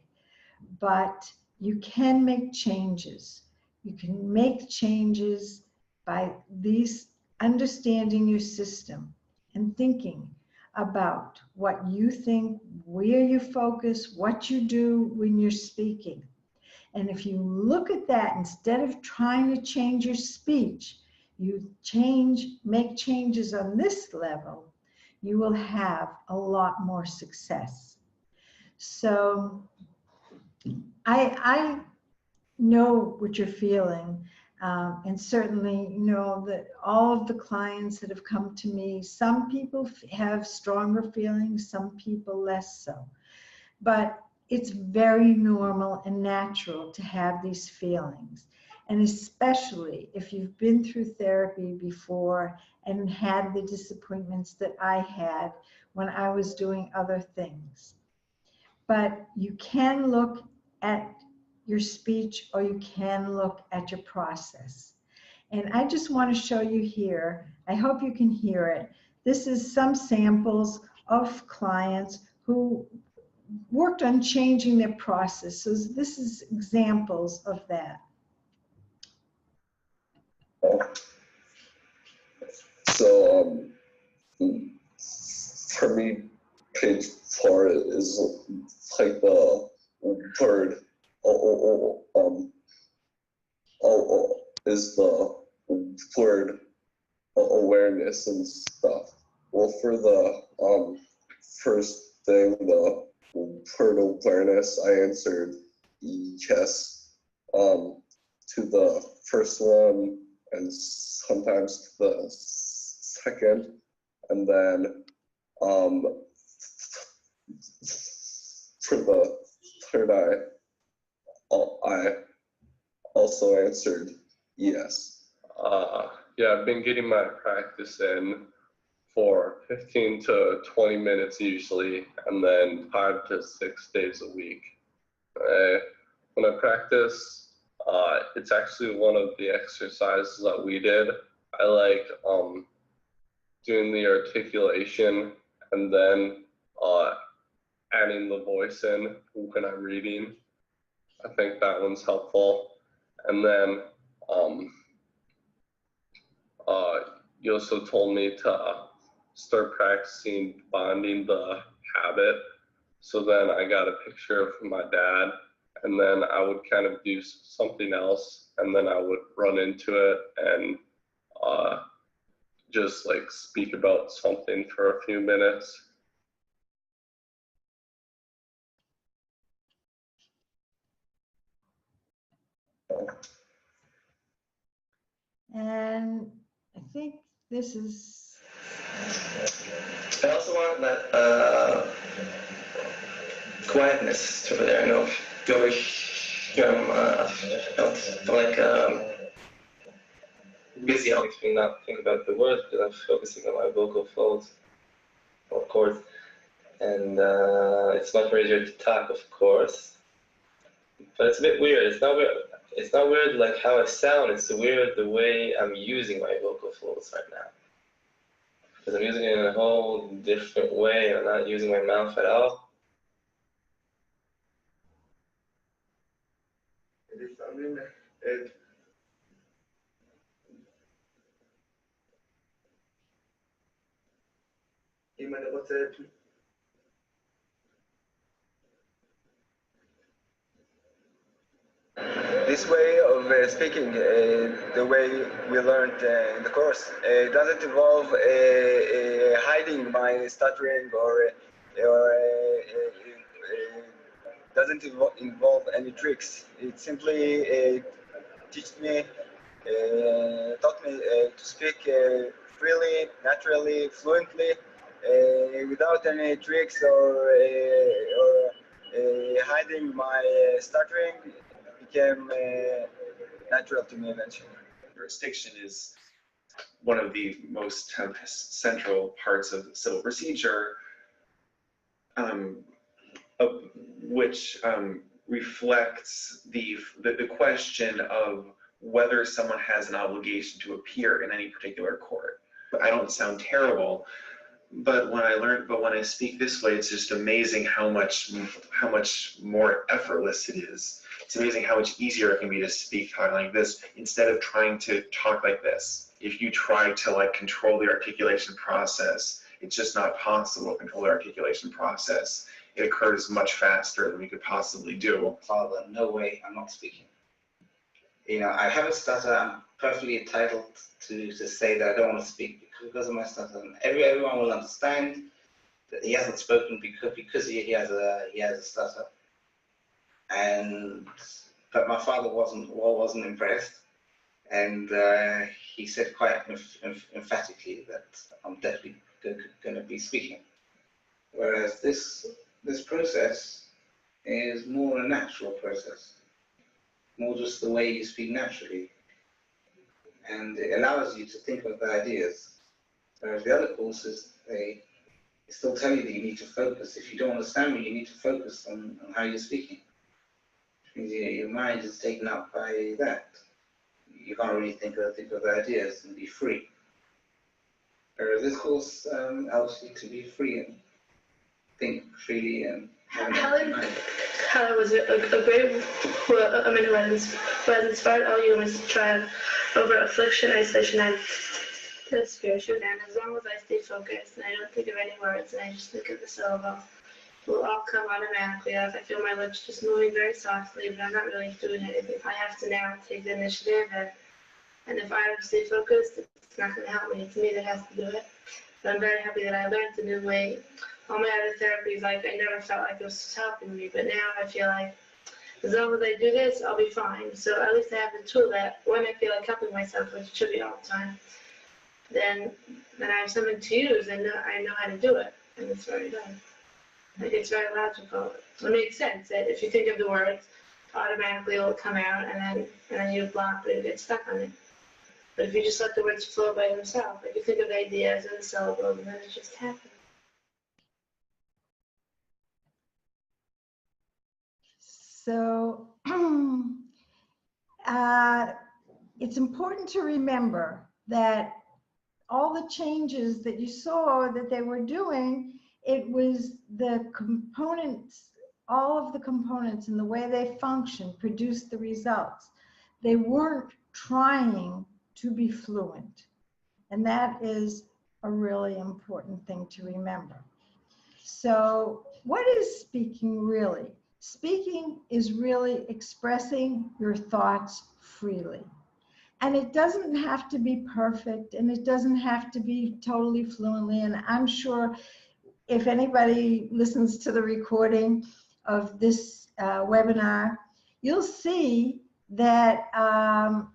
but you can make changes. You can make changes by these understanding your system and thinking about what you think, where you focus, what you do when you're speaking. And if you look at that, instead of trying to change your speech, you make changes on this level, you will have a lot more success. So I know what you're feeling. And certainly, you know, that all of the clients that have come to me, some people have stronger feelings, some people less so. But it's very normal and natural to have these feelings. And especially if you've been through therapy before and had the disappointments that I had when I was doing other things. But you can look at your speech, or you can look at your process. And I just want to show you here, I hope you can hear it. This is some samples of clients who worked on changing their process. So this is examples of that. So for me, page 4 is like the word is the word awareness and stuff. Well, for the first thing, the word awareness, I answered yes to the first one and sometimes to the second, and then for the third, I also answered yes. Yeah, I've been getting my practice in for 15 to 20 minutes usually, and then 5 to 6 days a week. When I practice, it's actually one of the exercises that we did. I like doing the articulation and then adding the voice in when I'm reading. I think that one's helpful. And then you also told me to start practicing bonding the habit. So then I got a picture of my dad, and then I would kind of do something else, and then I would run into it and just like speak about something for a few minutes. And I think this is... I also want that quietness over there. I know. Go over. I feel like busy. I makes me not think about the words because I'm focusing on my vocal folds, of course. And it's much more easier to talk, of course. But it's a bit weird. It's not weird. It's not weird like how I sound. It's weird the way I'm using my vocal folds right now. Because I'm using it in a whole different way. I'm not using my mouth at all. This way of speaking, the way we learned in the course, doesn't involve hiding my stuttering or doesn't involve any tricks. It simply taught me to speak freely, naturally, fluently, without any tricks or hiding my stuttering. Became natural to me eventually. Jurisdiction is one of the most central parts of civil procedure, which reflects the question of whether someone has an obligation to appear in any particular court. I don't sound terrible, but when I speak this way, it's just amazing how much more effortless it is. It's amazing how much easier it can be to speak talking like this instead of trying to talk like this. If you try to like control the articulation process, it's just not possible to control the articulation process. It occurs much faster than we could possibly do. Father, no way, I'm not speaking. You know, I have a stutter. I'm perfectly entitled to say that I don't want to speak because of my stutter. And everyone will understand that he hasn't spoken because he has a stutter. But my father wasn't impressed, and he said quite emphatically that I'm definitely going to be speaking. Whereas this process is more a natural process, more just the way you speak naturally, and it allows you to think of the ideas. Whereas the other courses, they still tell you that you need to focus. If you don't understand me, you need to focus on how you're speaking. Your mind is taken up by that. You can't really think of the ideas and be free. Whereas this course helps you to be free and think freely and Helen was a great who has inspired all humans to triumph over affliction, isolation, and the spiritual. And as long as I stay focused and I don't think of any words and I just think of the syllable, it will all come automatically. As I feel my lips just moving very softly, but I'm not really doing anything. I have to now take the initiative, and if I don't stay focused, it's not going to help me. It's me that has to do it. But I'm very happy that I learned a new way. All my other therapies, I never felt like it was helping me, but now I feel like as long as I do this, I'll be fine. So at least I have the tool that when I feel like helping myself, which should be all the time, then I have something to use and I know how to do it, and it's very good. Like, it's very logical. It makes sense that if you think of the words, automatically it will come out, and then you block it and get stuck on it. But if you just let the words flow by themselves, like you think of the ideas and the syllables, and then it just happens. So it's important to remember that all the changes that you saw that they were doing, it was the components, all of the components and the way they function produced the results. They weren't trying to be fluent. And that is a really important thing to remember. So what is speaking really? Speaking is really expressing your thoughts freely. And it doesn't have to be perfect, and it doesn't have to be totally fluently. And I'm sure if anybody listens to the recording of this webinar, you'll see that I'm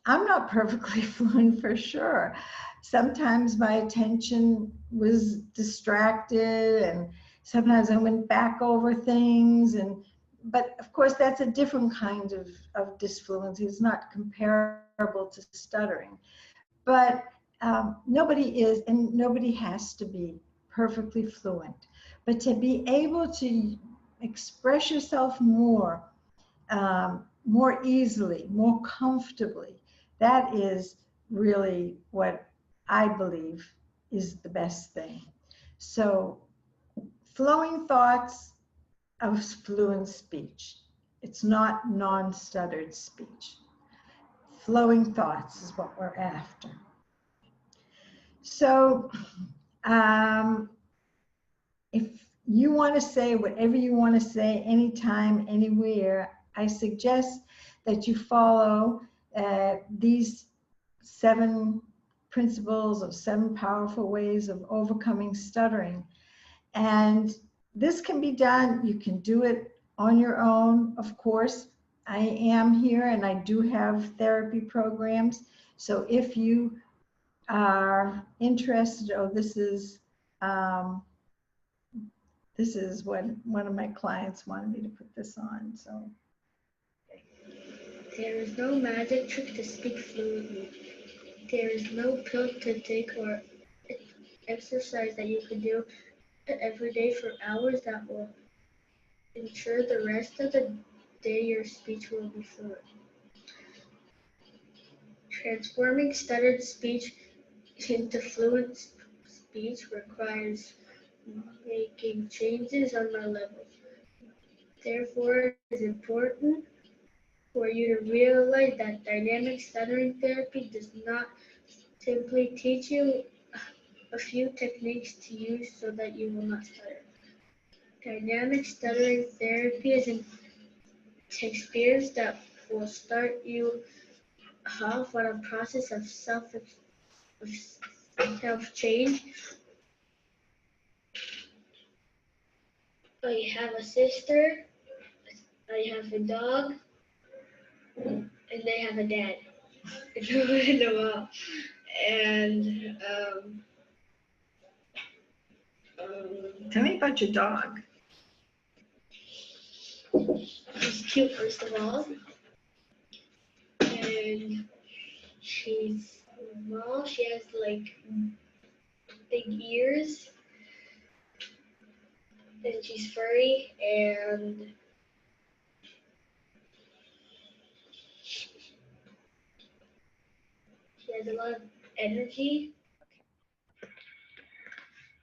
not perfectly fluent for sure. Sometimes my attention was distracted, and sometimes I went back over things, and but of course, that's a different kind of disfluency. It's not comparable to stuttering. But nobody is, and nobody has to be perfectly fluent. But to be able to express yourself more, more easily, more comfortably, that is really what I believe is the best thing. So, flowing thoughts of fluent speech. It's not non-stuttered speech. Flowing thoughts is what we're after. So, if you want to say whatever you want to say anytime, anywhere, I suggest that you follow these 7 principles of 7 powerful ways of overcoming stuttering. And this can be done. You can do it on your own, of course. I am here and I do have therapy programs. So if you are interested, this is what one of my clients wanted me to put this on. So there is no magic trick to speak fluently. There is no pill to take or exercise that you can do every day for hours that will ensure the rest of the day your speech will be fluent. Transforming stuttered speech into fluent speech requires making changes on the level. Therefore, it is important for you to realize that dynamic stuttering therapy does not simply teach you a few techniques to use so that you will not stutter. Dynamic stuttering therapy is an experience that will start you off on a process of self-change. I have a sister, I have a dog, and they have a dad. And tell me about your dog. she's cute, first of all, and she's small. She has like big ears, and she's furry, and she has a lot of energy.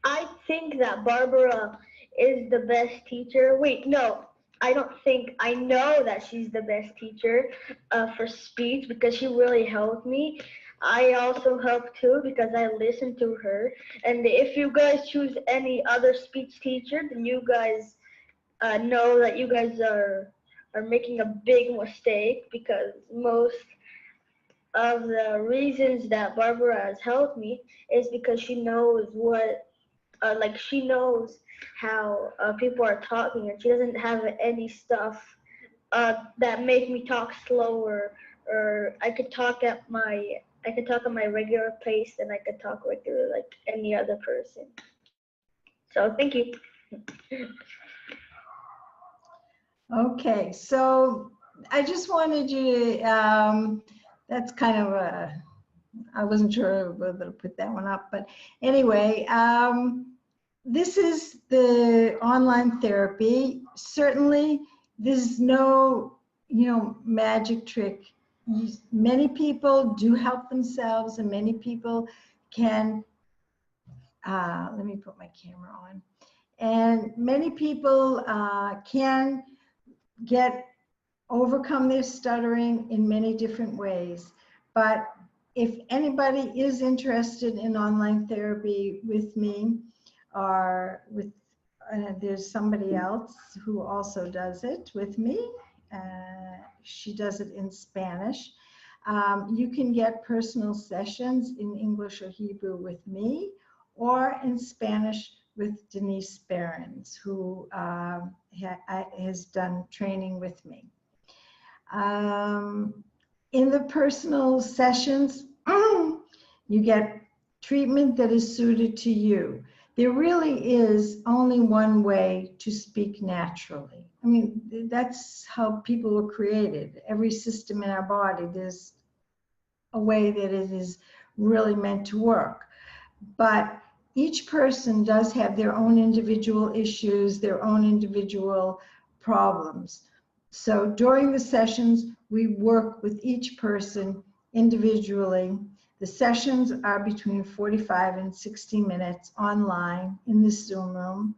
I think that Barbara is the best teacher. Wait, no, I don't think. I know that she's the best teacher for speech because she really helped me. I also help too because I listen to her. And if you guys choose any other speech teacher, then you guys know that you guys are making a big mistake because most of the reasons that Barbara has helped me is because she knows what she knows how people are talking, and she doesn't have any stuff that make me talk slower, or I could talk at my regular pace, and I could talk regular like any other person. So thank you. Okay, so I just wanted you to, that's kind of I wasn't sure whether to put that one up, but anyway, this is the online therapy. Certainly, there's no, magic trick. Many people do help themselves, and many people can, let me put my camera on, and many people can overcome their stuttering in many different ways. But if anybody is interested in online therapy with me, or with there's somebody else who also does it with me. She does it in Spanish. You can get personal sessions in English or Hebrew with me, or in Spanish with Denise Behrens, who has done training with me. In the personal sessions, you get treatment that is suited to you. There really is only one way to speak naturally. I mean, that's how people were created. Every system in our body, there's a way that it is really meant to work. But each person does have their own individual issues, their own individual problems. So during the sessions, we work with each person individually. The sessions are between 45 and 60 minutes online in the Zoom room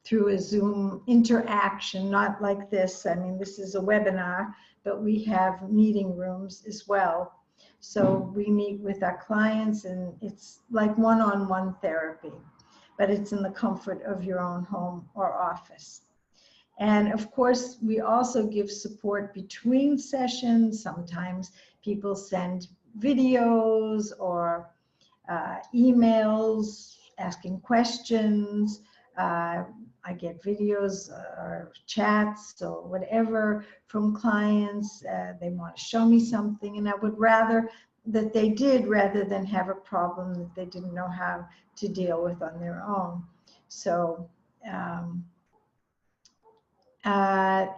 through a Zoom interaction, not like this. I mean, this is a webinar, but we have meeting rooms as well. So we meet with our clients, and it's like one-on-one therapy, but it's in the comfort of your own home or office. And of course, we also give support between sessions. Sometimes people send videos or emails asking questions. I get videos or chats or whatever from clients. They want to show me something, and I would rather that they did rather than have a problem that they didn't know how to deal with on their own. So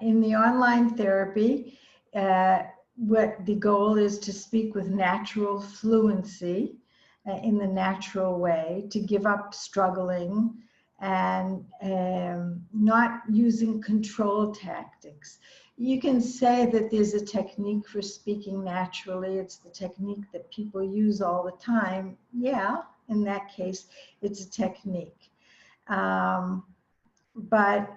in the online therapy, what the goal is to speak with natural fluency in the natural way, to give up struggling and not using control tactics. You can say that there's a technique for speaking naturally. It's the technique that people use all the time. Yeah, in that case, it's a technique. But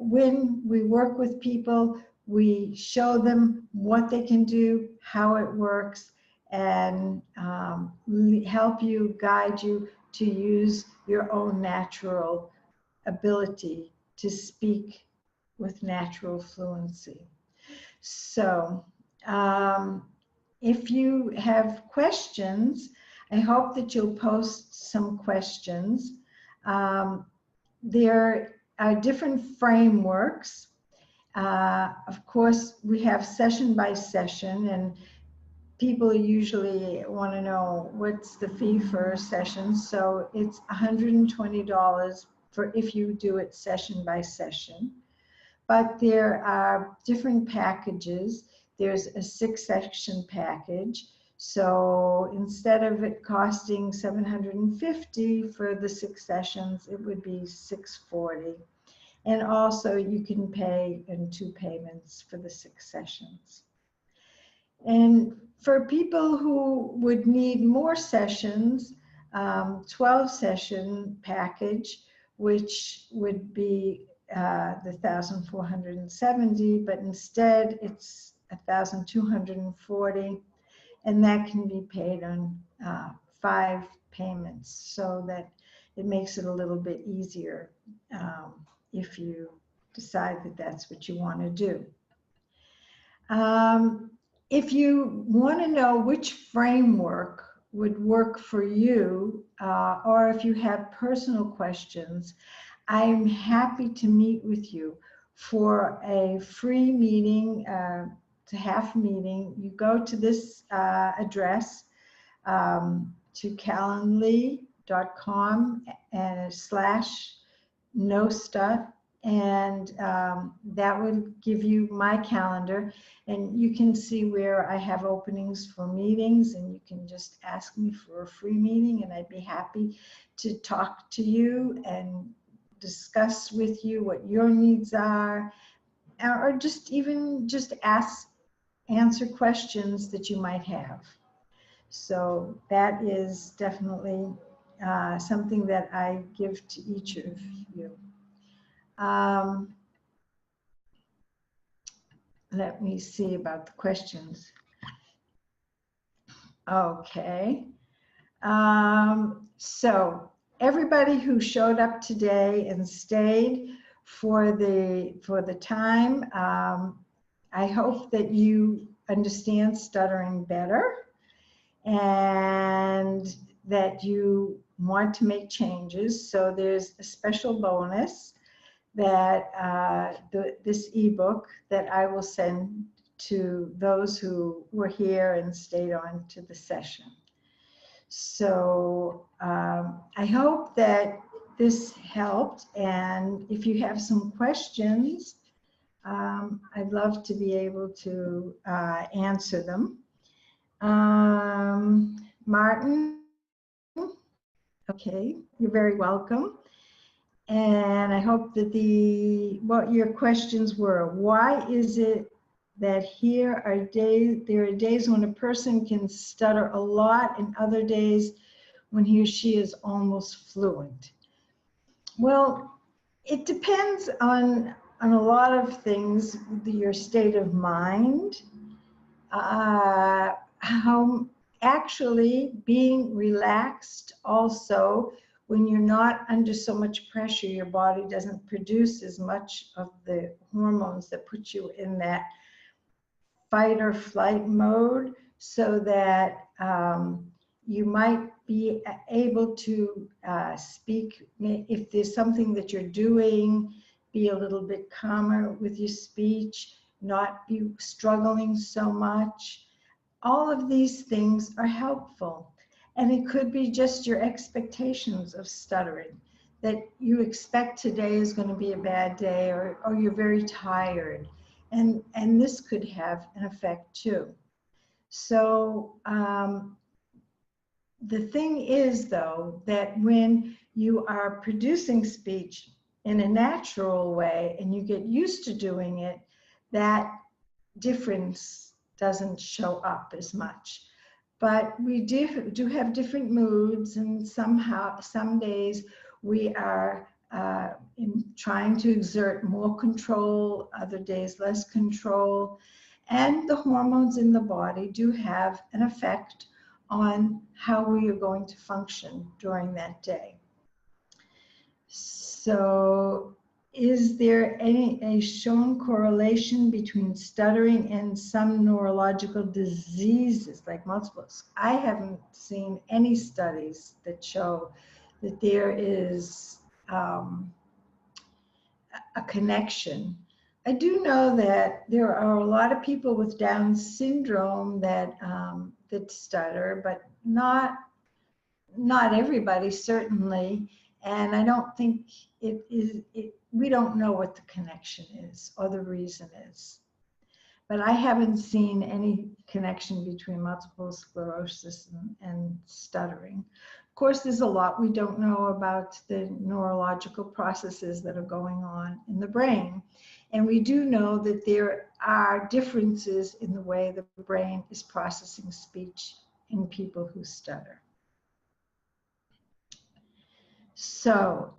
when we work with people, we show them what they can do, how it works, and help you, guide you to use your own natural ability to speak with natural fluency. So if you have questions, I hope that you'll post some questions. There are different frameworks. Of course, we have session by session, and people usually want to know what's the fee for a session. So it's $120 for if you do it session by session. But there are different packages. There's a 6-session package. So instead of it costing $750 for the 6 sessions, it would be $640. And also you can pay in 2 payments for the 6 sessions. And for people who would need more sessions, 12-session package, which would be the $1,470, but instead it's $1,240, and that can be paid on 5 payments, so that it makes it a little bit easier if you decide that that's what you want to do. If you want to know which framework would work for you, or if you have personal questions, I'm happy to meet with you for a free meeting, to half meeting. You go to this address, to calendly.com/nostut, and that would give you my calendar, and you can see where I have openings for meetings, and you can just ask me for a free meeting, and I'd be happy to talk to you and discuss with you what your needs are, or just answer questions that you might have. So that is definitely something that I give to each of you. Let me see about the questions. Okay. So everybody who showed up today and stayed for the time, I hope that you understand stuttering better, and that you want to make changes. So there's a special bonus that this ebook that I will send to those who were here and stayed on to the session. So I hope that this helped, and if you have some questions, I'd love to be able to answer them. Martin, okay, you're very welcome. And I hope that what your questions were. Why is it that there are days when a person can stutter a lot and other days when he or she is almost fluent? Well, it depends on a lot of things, your state of mind, how actually being relaxed also. When you're not under so much pressure, your body doesn't produce as much of the hormones that put you in that fight or flight mode, so that you might be able to speak. If there's something that you're doing, be a little bit calmer with your speech, not be struggling so much. All of these things are helpful. And it could be just your expectations of stuttering, that you expect today is going to be a bad day, or you're very tired. And this could have an effect too. So the thing is, though, that when you are producing speech in a natural way and you get used to doing it, that difference doesn't show up as much. But we do have different moods, and some days we are trying to exert more control, other days less control. And the hormones in the body do have an effect on how we are going to function during that day. So is there a shown correlation between stuttering and some neurological diseases like multiple sclerosis? I haven't seen any studies that show that there is a connection. I do know that there are a lot of people with Down syndrome that stutter, but not everybody, certainly. And I don't think we don't know what the connection is or the reason is. But I haven't seen any connection between multiple sclerosis and stuttering. Of course, there's a lot we don't know about the neurological processes that are going on in the brain. And we do know that there are differences in the way the brain is processing speech in people who stutter. So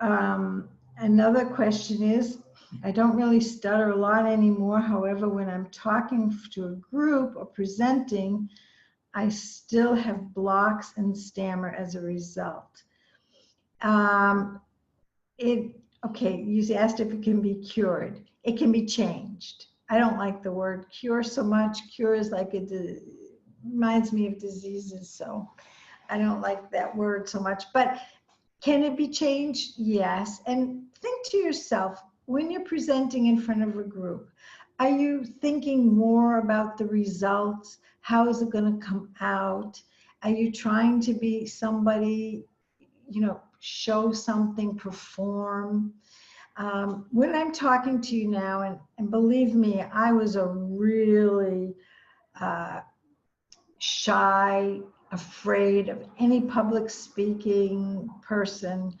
another question is, I don't really stutter a lot anymore. However, when I'm talking to a group or presenting, I still have blocks and stammer as a result. Okay, you asked if it can be cured. It can be changed. I don't like the word cure so much. Cure is like reminds me of diseases, so I don't like that word so much. But can it be changed? Yes. And think to yourself, when you're presenting in front of a group, are you thinking more about the results? How is it going to come out? Are you trying to be somebody, show something, perform? When I'm talking to you now, and believe me, I was a really shy, afraid of any public speaking person,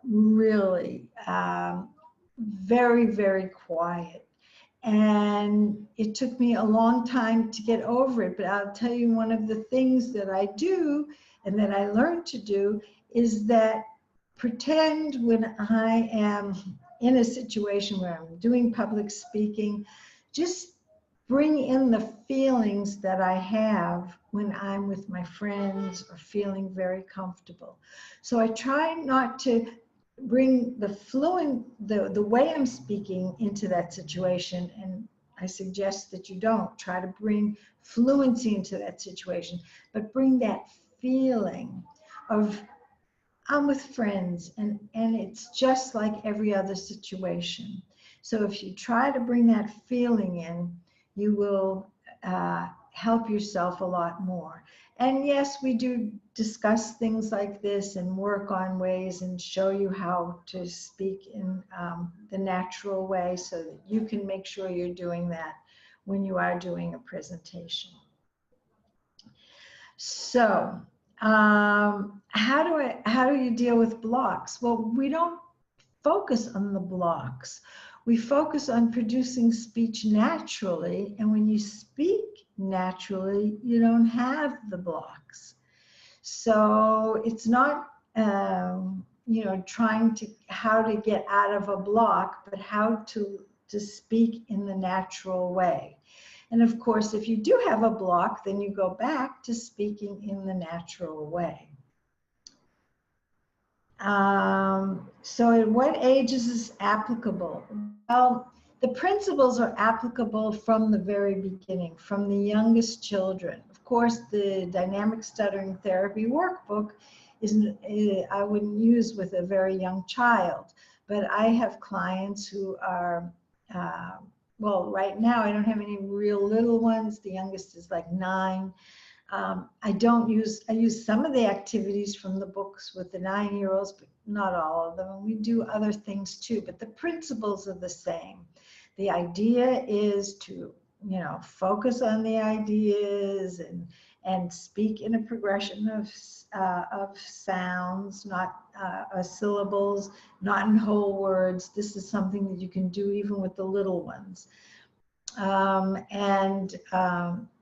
really very, very quiet. And it took me a long time to get over it. But I'll tell you, one of the things that I do and that I learned to do is that pretend when I am in a situation where I'm doing public speaking, just bring in the feelings that I have when I'm with my friends or feeling very comfortable. So I try not to bring the way I'm speaking into that situation, and I suggest that you don't try to bring fluency into that situation, but bring that feeling of I'm with friends, and it's just like every other situation. So if you try to bring that feeling in, you will help yourself a lot more. And yes, we do discuss things like this and work on ways and show you how to speak in the natural way so that you can make sure you're doing that when you are doing a presentation. So how do you deal with blocks? Well, we don't focus on the blocks. We focus on producing speech naturally, and when you speak naturally, you don't have the blocks. So it's not, you know, trying to how to get out of a block, but how to speak in the natural way. And of course, if you do have a block, then you go back to speaking in the natural way. So at what age is this applicable? Well, the principles are applicable from the very beginning, from the youngest children. Of course, the dynamic stuttering therapy workbook isn't, I wouldn't use with a very young child, but I have clients who are, well, right now I don't have any real little ones. The youngest is like 9. I use some of the activities from the books with the 9-year-olds, but not all of them. And we do other things too, but the principles are the same. The idea is to, you know, focus on the ideas and speak in a progression of sounds, not syllables, not in whole words. This is something that you can do even with the little ones.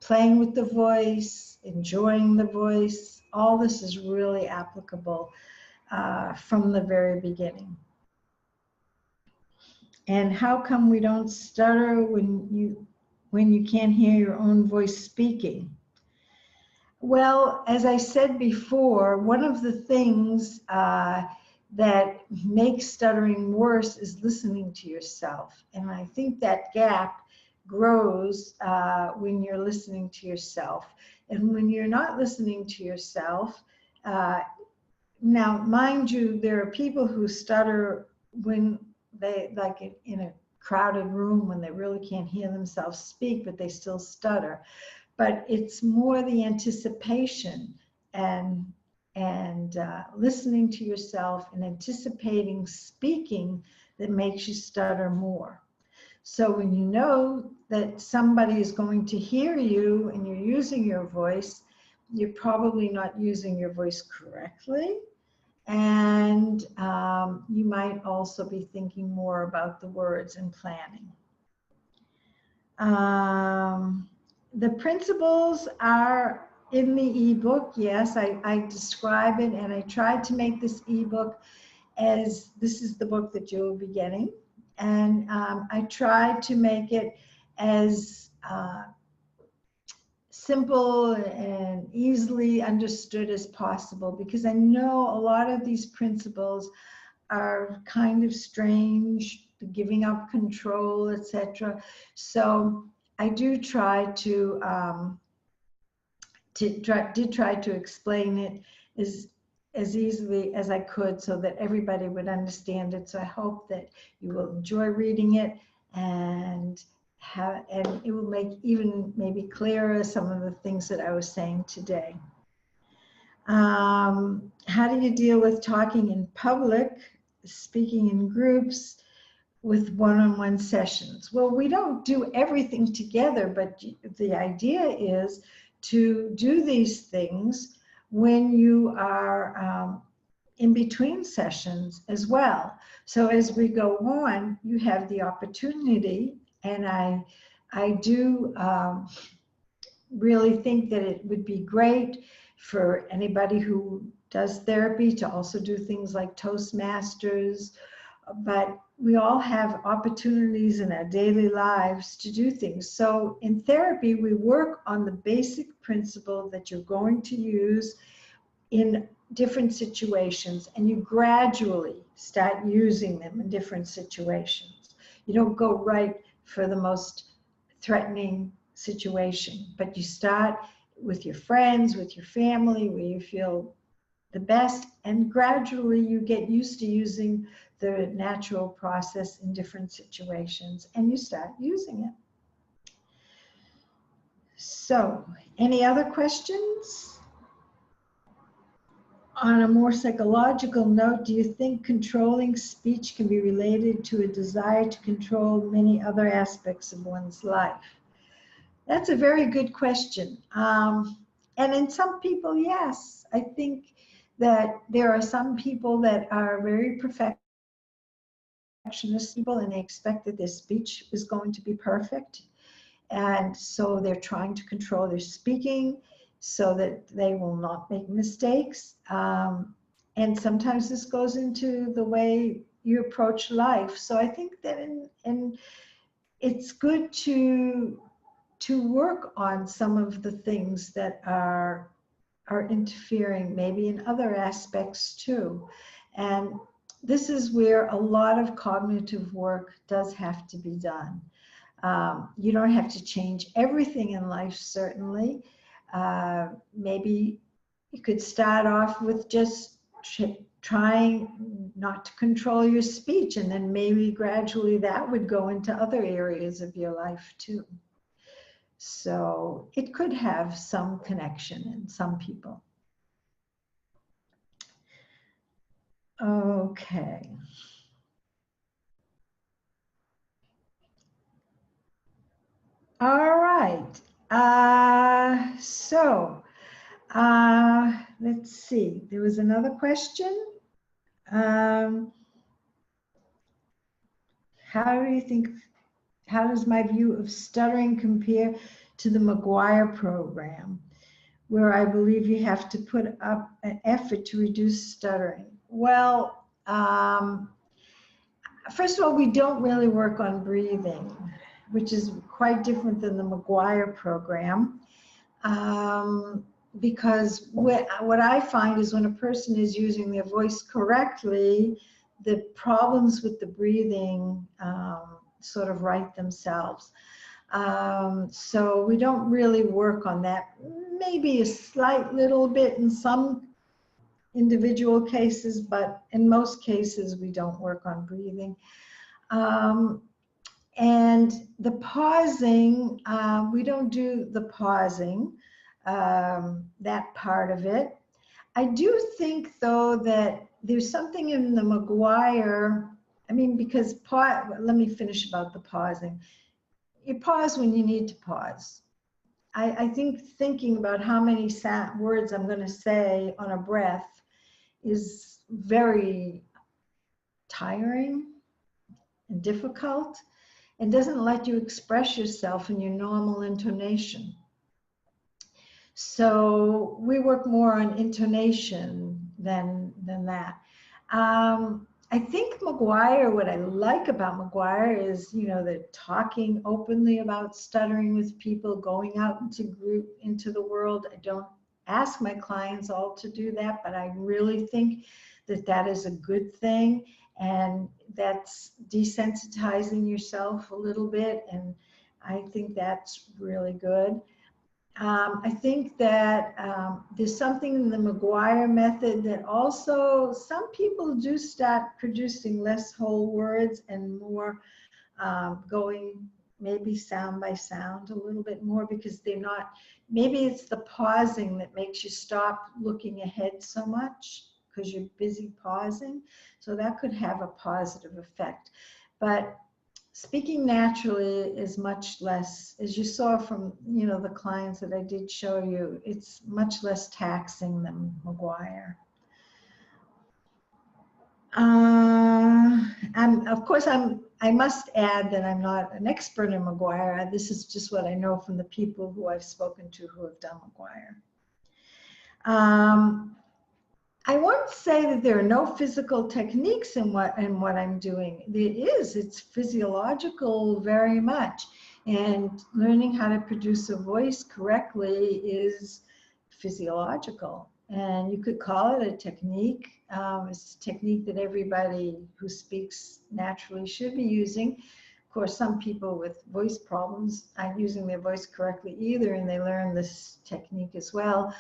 Playing with the voice, enjoying the voice, all this is really applicable from the very beginning. And how come we don't stutter when you can't hear your own voice speaking? Well, as I said before, one of the things that makes stuttering worse is listening to yourself. And I think that gap grows when you're listening to yourself. And when you're not listening to yourself, now, mind you, there are people who stutter when they, like in a crowded room, when they really can't hear themselves speak, but they still stutter. But it's more the anticipation and listening to yourself and anticipating speaking that makes you stutter more. So when you know that somebody is going to hear you and you're using your voice, you're probably not using your voice correctly. And you might also be thinking more about the words and planning. The principles are in the ebook. Yes, I describe it, and I tried to make this ebook as this is the book that you'll be getting. And I tried to make it as simple and easily understood as possible, because I know a lot of these principles are kind of strange, the giving up control, etc. So I do try to try to explain it as easily as I could so that everybody would understand it. So I hope that you will enjoy reading it, and it will make even maybe clearer some of the things that I was saying today. How do you deal with talking in public, speaking in groups, with one-on-one sessions? Well, we don't do everything together, but the idea is to do these things when you are in between sessions as well. So as we go on, you have the opportunity, and I do really think that it would be great for anybody who does therapy to also do things like Toastmasters, but we all have opportunities in our daily lives to do things. So in therapy, we work on the basic principle that you're going to use in different situations, and you gradually start using them in different situations. You don't go right for the most threatening situation, but you start with your friends, with your family, where you feel the best, and gradually you get used to using the natural process in different situations, and you start using it. So, any other questions? on a more psychological note, do you think controlling speech can be related to a desire to control many other aspects of one's life? That's a very good question. And in some people, yes. I think that there are some people that are very perfectionist people, and they expect that their speech is going to be perfect. And so they're trying to control their speaking so that they will not make mistakes. And sometimes this goes into the way you approach life. So I think that it's good to work on some of the things that are interfering maybe in other aspects too. And this is where a lot of cognitive work does have to be done. You don't have to change everything in life, certainly. Maybe you could start off with just trying not to control your speech, and then maybe gradually that would go into other areas of your life too. So it could have some connection in some people. Okay. All right. Let's see. There was another question. How does my view of stuttering compare to the McGuire program, where I believe you have to put up an effort to reduce stuttering? Well, first of all, we don't really work on breathing, which is quite different than the McGuire program. Because what I find is when a person is using their voice correctly, the problems with the breathing sort of right themselves. So we don't really work on that. Maybe a slight little bit in some individual cases, but in most cases we don't work on breathing. And the pausing, we don't do the pausing, that part of it. I do think, though, that there's something in the McGuire, I mean, because let me finish about the pausing. You pause when you need to pause. I think thinking about how many words I'm going to say on a breath is very tiring and difficult, and doesn't let you express yourself in your normal intonation. So we work more on intonation than that. I think McGuire, what I like about McGuire is, you know, they're talking openly about stuttering with people, going out into the world. I don't ask my clients all to do that, but I really think that that is a good thing, and that's desensitizing yourself a little bit, and I think that's really good. I think that there's something in the McGuire method that also some people do start producing less whole words and more going maybe sound by sound a little bit more, because they're not, maybe it's the pausing that makes you stop looking ahead so much because you're busy pausing. So that could have a positive effect. But speaking naturally is much less, as you saw from, you know, the clients that I did show you, it's much less taxing than McGuire. Of course, I must add that I'm not an expert in McGuire. This is just what I know from the people who I've spoken to who have done McGuire. I won't say that there are no physical techniques in what I'm doing. It's physiological very much. And learning how to produce a voice correctly is physiological. And you could call it a technique. It's a technique that everybody who speaks naturally should be using. Of course, some people with voice problems aren't using their voice correctly either, and they learn this technique as well.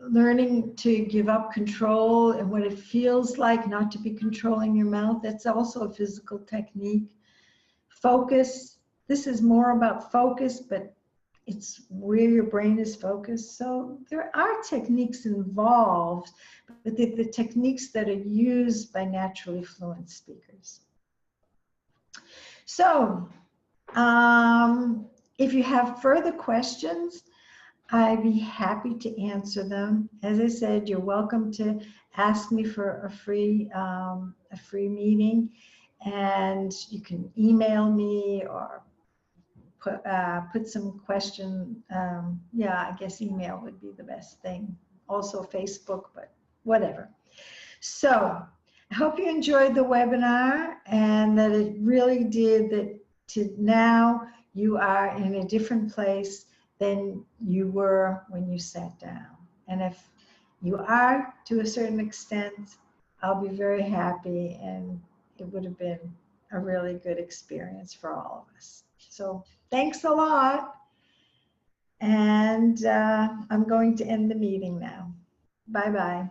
Learning to give up control and what it feels like not to be controlling your mouth, that's also a physical technique. Focus, this is more about focus, but It's where your brain is focused. So there are techniques involved, but they're the techniques that are used by naturally fluent speakers. So if you have further questions, I'd be happy to answer them. As I said, you're welcome to ask me for a free meeting, and you can email me or put some question. Yeah, I guess email would be the best thing. Also Facebook, but whatever. So I hope you enjoyed the webinar and that it really did, that to now you are in a different place than you were when you sat down. And if you are to a certain extent, I'll be very happy, and it would have been a really good experience for all of us. So thanks a lot. And I'm going to end the meeting now. Bye-bye.